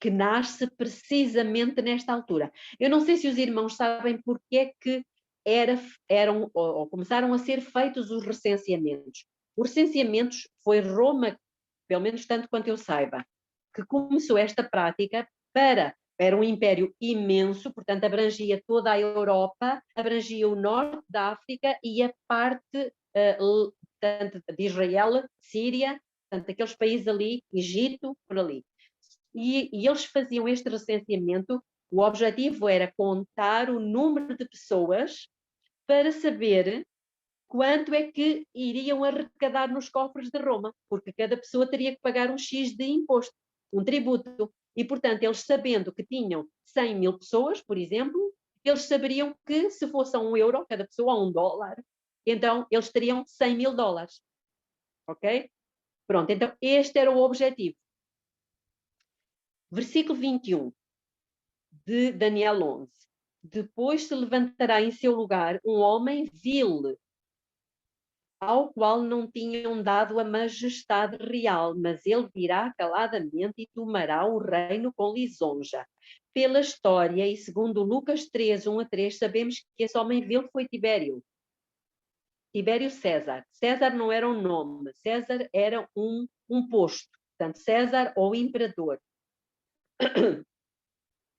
que nasce precisamente nesta altura. Eu não sei se os irmãos sabem porque é que eram ou começaram a ser feitos os recenseamentos. Os recenseamentos foi Roma, pelo menos tanto quanto eu saiba, que começou esta prática era um império imenso, portanto abrangia toda a Europa, abrangia o norte da África e a parte tanto de Israel, Síria, portanto aqueles países ali, Egito, por ali. E eles faziam este recenseamento, o objetivo era contar o número de pessoas para saber quanto é que iriam arrecadar nos cofres de Roma, porque cada pessoa teria que pagar um X de imposto, um tributo. E, portanto, eles sabendo que tinham 100 mil pessoas, por exemplo, eles saberiam que se fosse €1 cada pessoa, ou $1, então eles teriam 100 mil dólares. Ok? Pronto, então este era o objetivo. Versículo 21 de Daniel 11. Depois se levantará em seu lugar um homem vil, ao qual não tinham dado a majestade real, mas ele virá caladamente e tomará o reino com lisonja. Pela história, e segundo Lucas 3, 1 a 3, sabemos que esse homem vil foi Tibério. Tibério César. César não era um nome, César era um posto. Portanto, César ou imperador.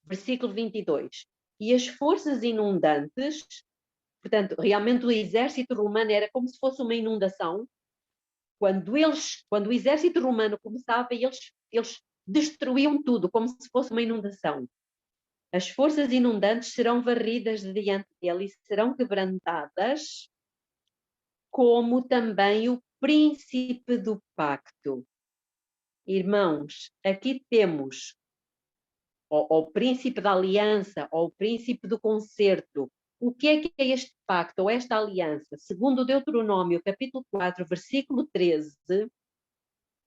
Versículo 22. E as forças inundantes, portanto, realmente o exército romano era como se fosse uma inundação. Quando o exército romano começava, eles destruíam tudo, como se fosse uma inundação. As forças inundantes serão varridas de diante dele e serão quebrantadas, como também o príncipe do pacto. Irmãos, aqui temos o príncipe da aliança, ou o príncipe do concerto. O que é este pacto, ou esta aliança? Segundo Deuteronômio, capítulo 4, versículo 13,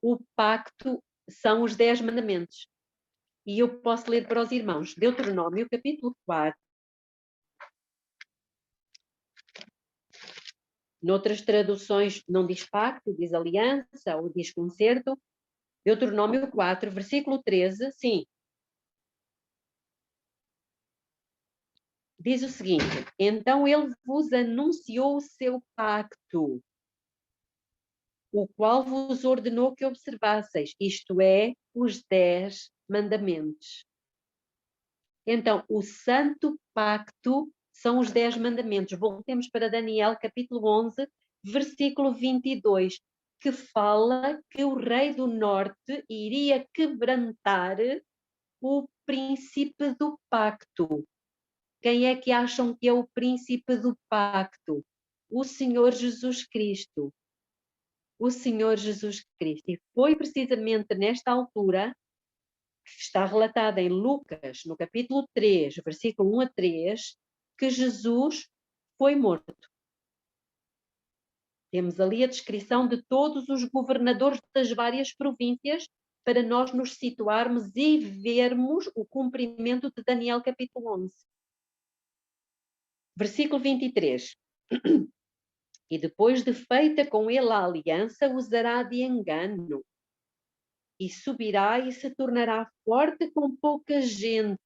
o pacto são os 10 mandamentos. E eu posso ler para os irmãos. Deuteronômio, capítulo 4. Noutras traduções não diz pacto, diz aliança, ou diz concerto. Deuteronômio 4, versículo 13, sim. diz o seguinte: então ele vos anunciou o seu pacto, o qual vos ordenou que observasseis, isto é, os 10 mandamentos. Então, o santo pacto são os 10 mandamentos. Voltemos para Daniel, capítulo 11, versículo 22, que fala que o rei do norte iria quebrantar o príncipe do pacto. Quem é que acham que é o príncipe do pacto? O Senhor Jesus Cristo. O Senhor Jesus Cristo. E foi precisamente nesta altura, que está relatada em Lucas, no capítulo 3, versículo 1 a 3, que Jesus foi morto. Temos ali a descrição de todos os governadores das várias províncias para nós nos situarmos e vermos o cumprimento de Daniel capítulo 11. Versículo 23. E depois de feita com ele a aliança, usará de engano, e subirá e se tornará forte com pouca gente.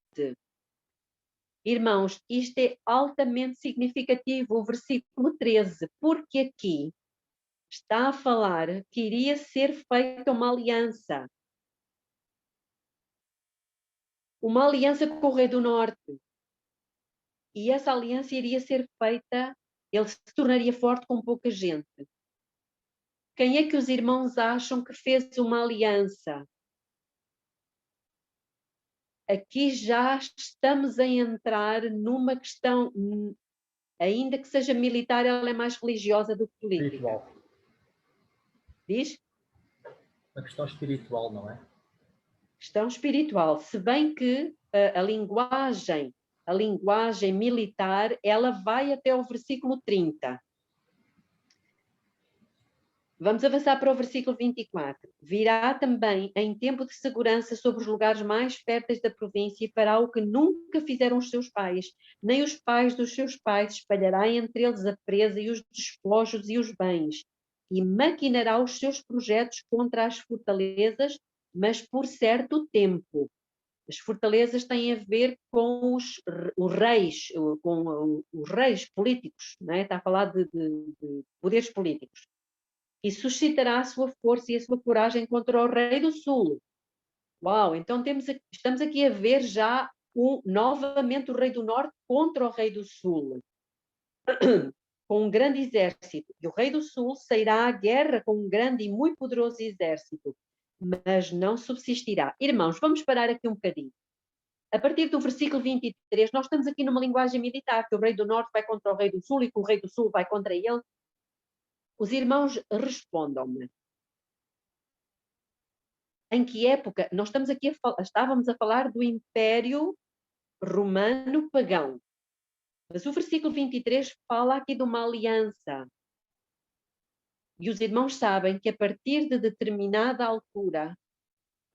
Irmãos, isto é altamente significativo, o versículo 13, porque aqui está a falar que iria ser feita uma aliança. Uma aliança com o rei do norte. E essa aliança iria ser feita, ele se tornaria forte com pouca gente. Quem é que os irmãos acham que fez uma aliança? Aqui já estamos a entrar numa questão, ainda que seja militar, ela é mais religiosa do que política. Espiritual. Diz? Uma questão espiritual, não é? Questão espiritual. Se bem que a linguagem militar, ela vai até o versículo 30. Vamos avançar para o versículo 24. Virá também em tempo de segurança sobre os lugares mais férteis da província e fará o que nunca fizeram os seus pais, nem os pais dos seus pais, espalhará entre eles a presa e os despojos e os bens, e maquinará os seus projetos contra as fortalezas, mas por certo tempo. As fortalezas têm a ver com os reis, com os reis políticos, não é? Está a falar de poderes políticos. E suscitará a sua força e a sua coragem contra o rei do sul. Uau, então estamos aqui a ver já novamente o rei do norte contra o rei do sul. Com um grande exército. E o rei do sul sairá à guerra com um grande e muito poderoso exército, mas não subsistirá. Irmãos, vamos parar aqui um bocadinho. A partir do versículo 23, nós estamos aqui numa linguagem militar, que o rei do norte vai contra o rei do sul e que o rei do sul vai contra ele. Os irmãos respondam-me. Em que época? Nós estávamos a falar do Império Romano Pagão. Mas o versículo 23 fala aqui de uma aliança. E os irmãos sabem que a partir de determinada altura,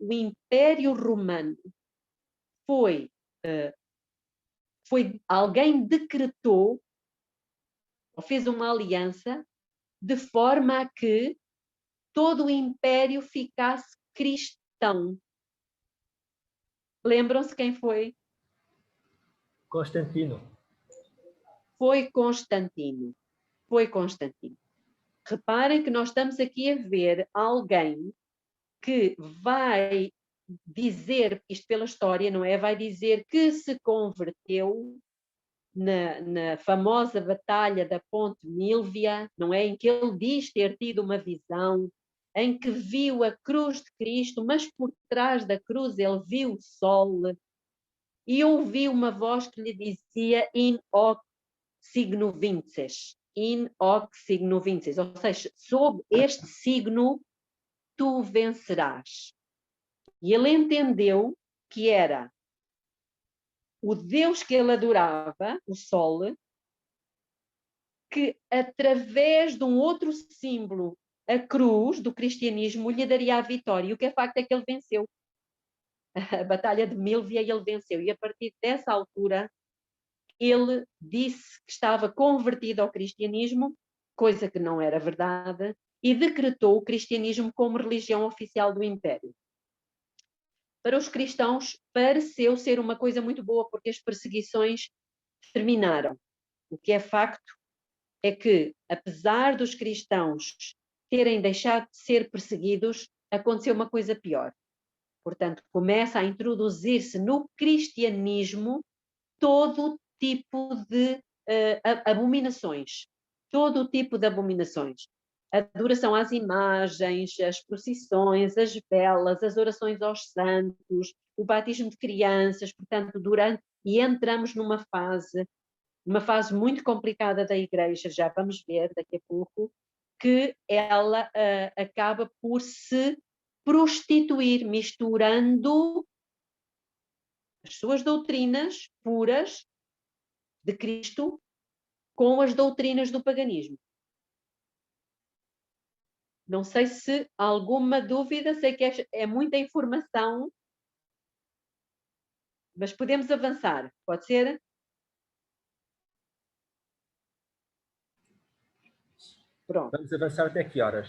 o Império Romano alguém decretou, ou fez uma aliança, de forma a que todo o império ficasse cristão. Lembram-se quem foi? Constantino. Foi Constantino. Foi Constantino. Reparem que nós estamos aqui a ver alguém que vai dizer, isto pela história, não é? Vai dizer que se converteu na famosa batalha da Ponte Milvia, não é? Em que ele diz ter tido uma visão, em que viu a cruz de Cristo, mas por trás da cruz ele viu o sol e ouviu uma voz que lhe dizia in hoc signo vinces, in hoc signo vinces, ou seja, sob este signo tu vencerás. E ele entendeu que era o Deus que ele adorava, o Sol, que através de um outro símbolo, a cruz do cristianismo, lhe daria a vitória. E o que é facto é que ele venceu. A batalha de Milvia ele venceu. E a partir dessa altura, ele disse que estava convertido ao cristianismo, coisa que não era verdade, e decretou o cristianismo como religião oficial do Império. Para os cristãos pareceu ser uma coisa muito boa, porque as perseguições terminaram. O que é facto é que, apesar dos cristãos terem deixado de ser perseguidos, aconteceu uma coisa pior. Portanto, começa a introduzir-se no cristianismo todo tipo de abominações. Todo tipo de abominações. A adoração às imagens, as procissões, as velas, as orações aos santos, o batismo de crianças, portanto, e entramos numa fase muito complicada da Igreja, já vamos ver daqui a pouco, que ela acaba por se prostituir, misturando as suas doutrinas puras de Cristo com as doutrinas do paganismo. Não sei se há alguma dúvida, sei que é muita informação, mas podemos avançar, pode ser? Pronto. Vamos avançar até que horas?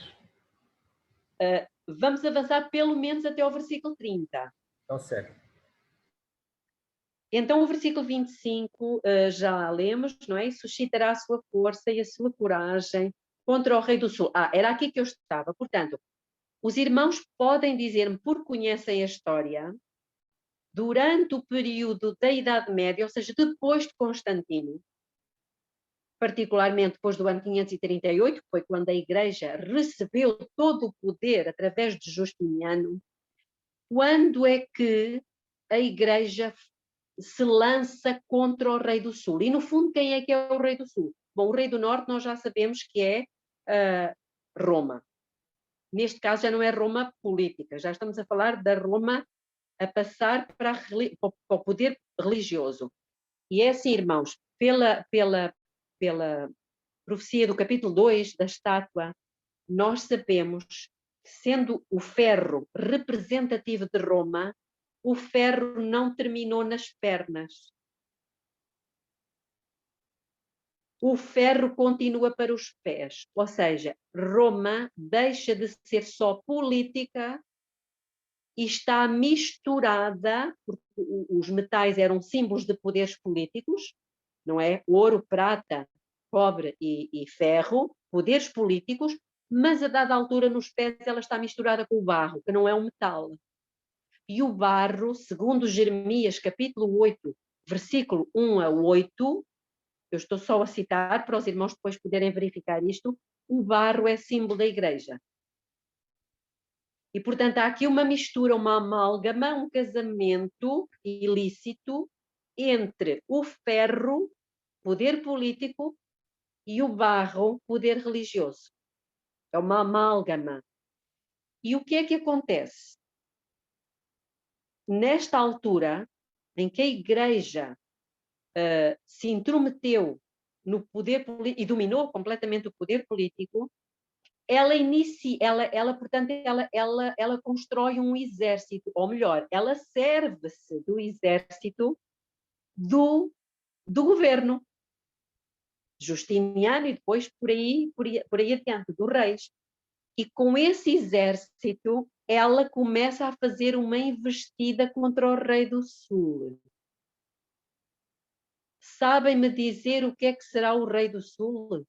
Vamos avançar pelo menos até ao versículo 30. Então, segue. Então, o versículo 25 já lemos, não é? Suscitará a sua força e a sua coragem contra o rei do sul. Era aqui que eu estava. Portanto, os irmãos podem dizer-me, porque conhecem a história, durante o período da Idade Média, ou seja, depois de Constantino, particularmente depois do ano 538, que foi quando a Igreja recebeu todo o poder através de Justiniano, quando é que a Igreja se lança contra o rei do sul? E, no fundo, quem é que é o rei do sul? Bom, o rei do norte nós já sabemos que é Roma. Neste caso já não é Roma política, já estamos a falar da Roma a passar para o poder religioso. E é assim, irmãos, pela profecia do capítulo 2 da estátua, nós sabemos que, sendo o ferro representativo de Roma, o ferro não terminou nas pernas. O ferro continua para os pés, ou seja, Roma deixa de ser só política e está misturada, porque os metais eram símbolos de poderes políticos, não é? Ouro, prata, cobre e ferro, poderes políticos, mas a dada altura nos pés ela está misturada com o barro, que não é um metal. E o barro, segundo Jeremias, capítulo 8, versículo 1 a 8, eu estou só a citar para os irmãos depois poderem verificar isto, o barro é símbolo da Igreja. E, portanto, há aqui uma mistura, uma amálgama, um casamento ilícito entre o ferro, poder político, e o barro, poder religioso. É uma amálgama. E o que é que acontece? Nesta altura, em que a Igreja se intrometeu no poder político e dominou completamente o poder político, ela constrói um exército, ou melhor, ela serve-se do exército do governo Justiniano e depois por aí adiante, dos reis. E com esse exército, ela começa a fazer uma investida contra o rei do sul. Sabem-me dizer o que é que será o rei do sul?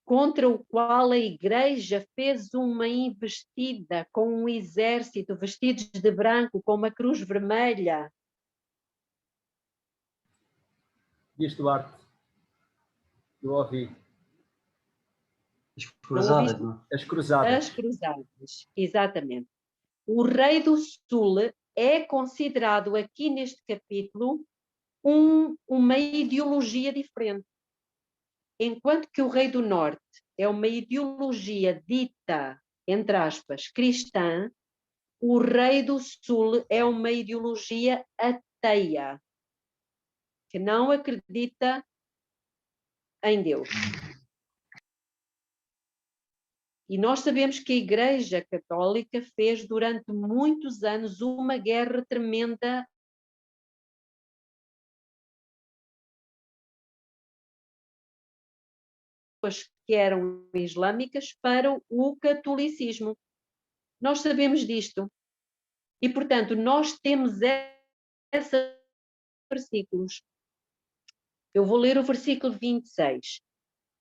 Contra o qual a Igreja fez uma investida com um exército vestidos de branco, com uma cruz vermelha. Diz Duarte. Eu ouvi. As cruzadas, não? As cruzadas. As cruzadas, exatamente. O rei do sul é considerado aqui neste capítulo uma ideologia diferente. Enquanto que o rei do norte é uma ideologia dita, entre aspas, cristã, o rei do sul é uma ideologia ateia, que não acredita em Deus. E nós sabemos que a Igreja Católica fez durante muitos anos uma guerra tremenda que eram islâmicas para o catolicismo. Nós sabemos disto. E, portanto, nós temos esses versículos. Eu vou ler o versículo 26.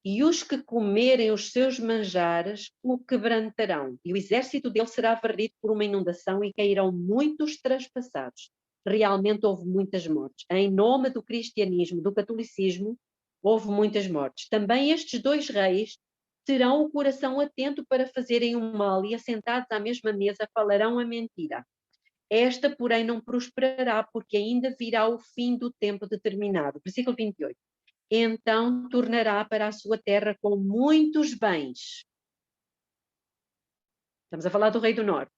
E os que comerem os seus manjares o quebrantarão, e o exército dele será varrido por uma inundação e cairão muitos traspassados. Realmente houve muitas mortes. Em nome do cristianismo, do catolicismo, houve muitas mortes. Também estes dois reis terão o coração atento para fazerem o mal e, assentados à mesma mesa, falarão a mentira. Esta, porém, não prosperará, porque ainda virá o fim do tempo determinado. Versículo 28. Então tornará para a sua terra com muitos bens. Estamos a falar do rei do norte.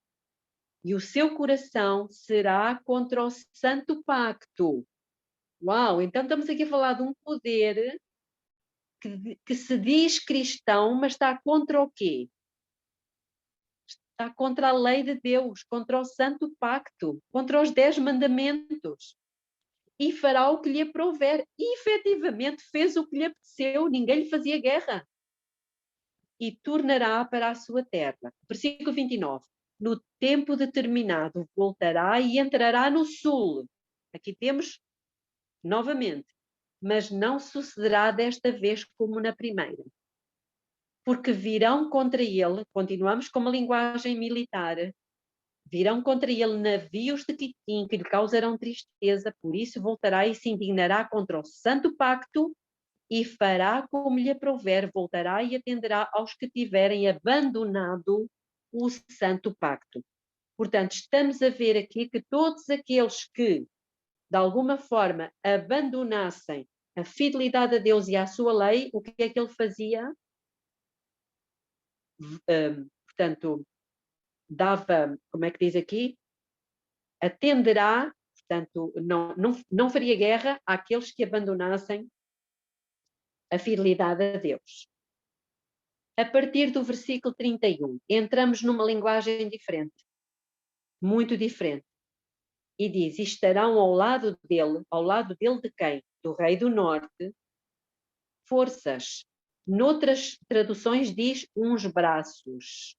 E o seu coração será contra o santo pacto. Uau, então estamos aqui a falar de um poder que se diz cristão, mas está contra o quê? Está contra a lei de Deus, contra o santo pacto, contra os 10 mandamentos. E fará o que lhe aprouver. E efetivamente fez o que lhe apeteceu, ninguém lhe fazia guerra. E tornará para a sua terra. Versículo 29. No tempo determinado voltará e entrará no sul. Aqui temos novamente. Mas não sucederá desta vez como na primeira. Porque virão contra ele, continuamos com uma linguagem militar, virão contra ele navios de Quitim que lhe causarão tristeza, por isso voltará e se indignará contra o santo pacto e fará como lhe aprouver, voltará e atenderá aos que tiverem abandonado o santo pacto. Portanto, estamos a ver aqui que todos aqueles que, de alguma forma, abandonassem a fidelidade a Deus e à sua lei, o que é que ele fazia? Portanto, dava, como é que diz aqui? Atenderá, portanto, não faria guerra àqueles que abandonassem a fidelidade a Deus. A partir do versículo 31, entramos numa linguagem diferente, muito diferente. E diz, e estarão ao lado dele de quem? Do rei do norte, forças. Noutras traduções diz uns braços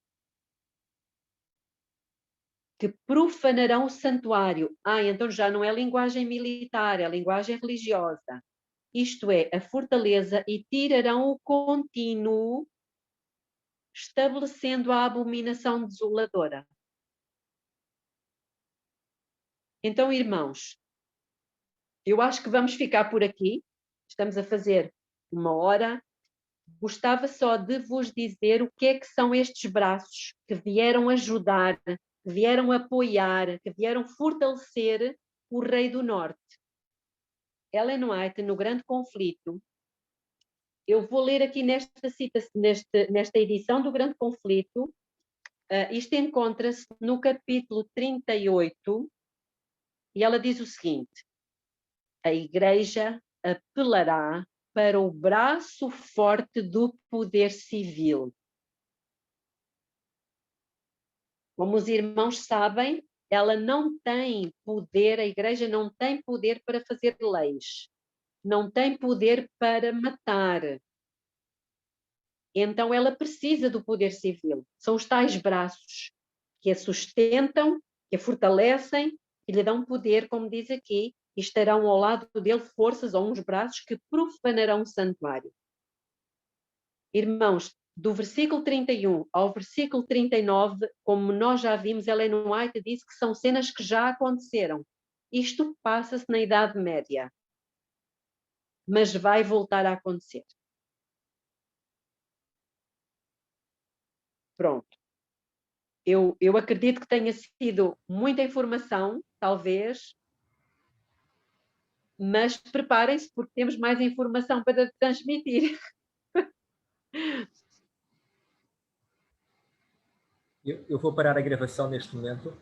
que profanarão o santuário. Então já não é linguagem militar, é linguagem religiosa. Isto é, a fortaleza, e tirarão o contínuo, estabelecendo a abominação desoladora. Então, irmãos, eu acho que vamos ficar por aqui. Estamos a fazer 1 hora. Gostava só de vos dizer o que é que são estes braços que vieram ajudar, que vieram apoiar, que vieram fortalecer o rei do norte. Ellen White, no Grande Conflito, eu vou ler aqui nesta edição do Grande Conflito, isto encontra-se no capítulo 38, e ela diz o seguinte: a Igreja apelará para o braço forte do poder civil. Como os irmãos sabem, ela não tem poder, a Igreja não tem poder para fazer leis, não tem poder para matar. Então ela precisa do poder civil. São os tais braços que a sustentam, que a fortalecem, que lhe dão poder, como diz aqui, e estarão ao lado dele forças ou uns braços que profanarão o santuário. Irmãos, do versículo 31 ao versículo 39, como nós já vimos, Ellen White disse que são cenas que já aconteceram. Isto passa-se na Idade Média, mas vai voltar a acontecer. Pronto. Eu acredito que tenha sido muita informação, talvez, mas preparem-se porque temos mais informação para transmitir. Eu vou parar a gravação neste momento.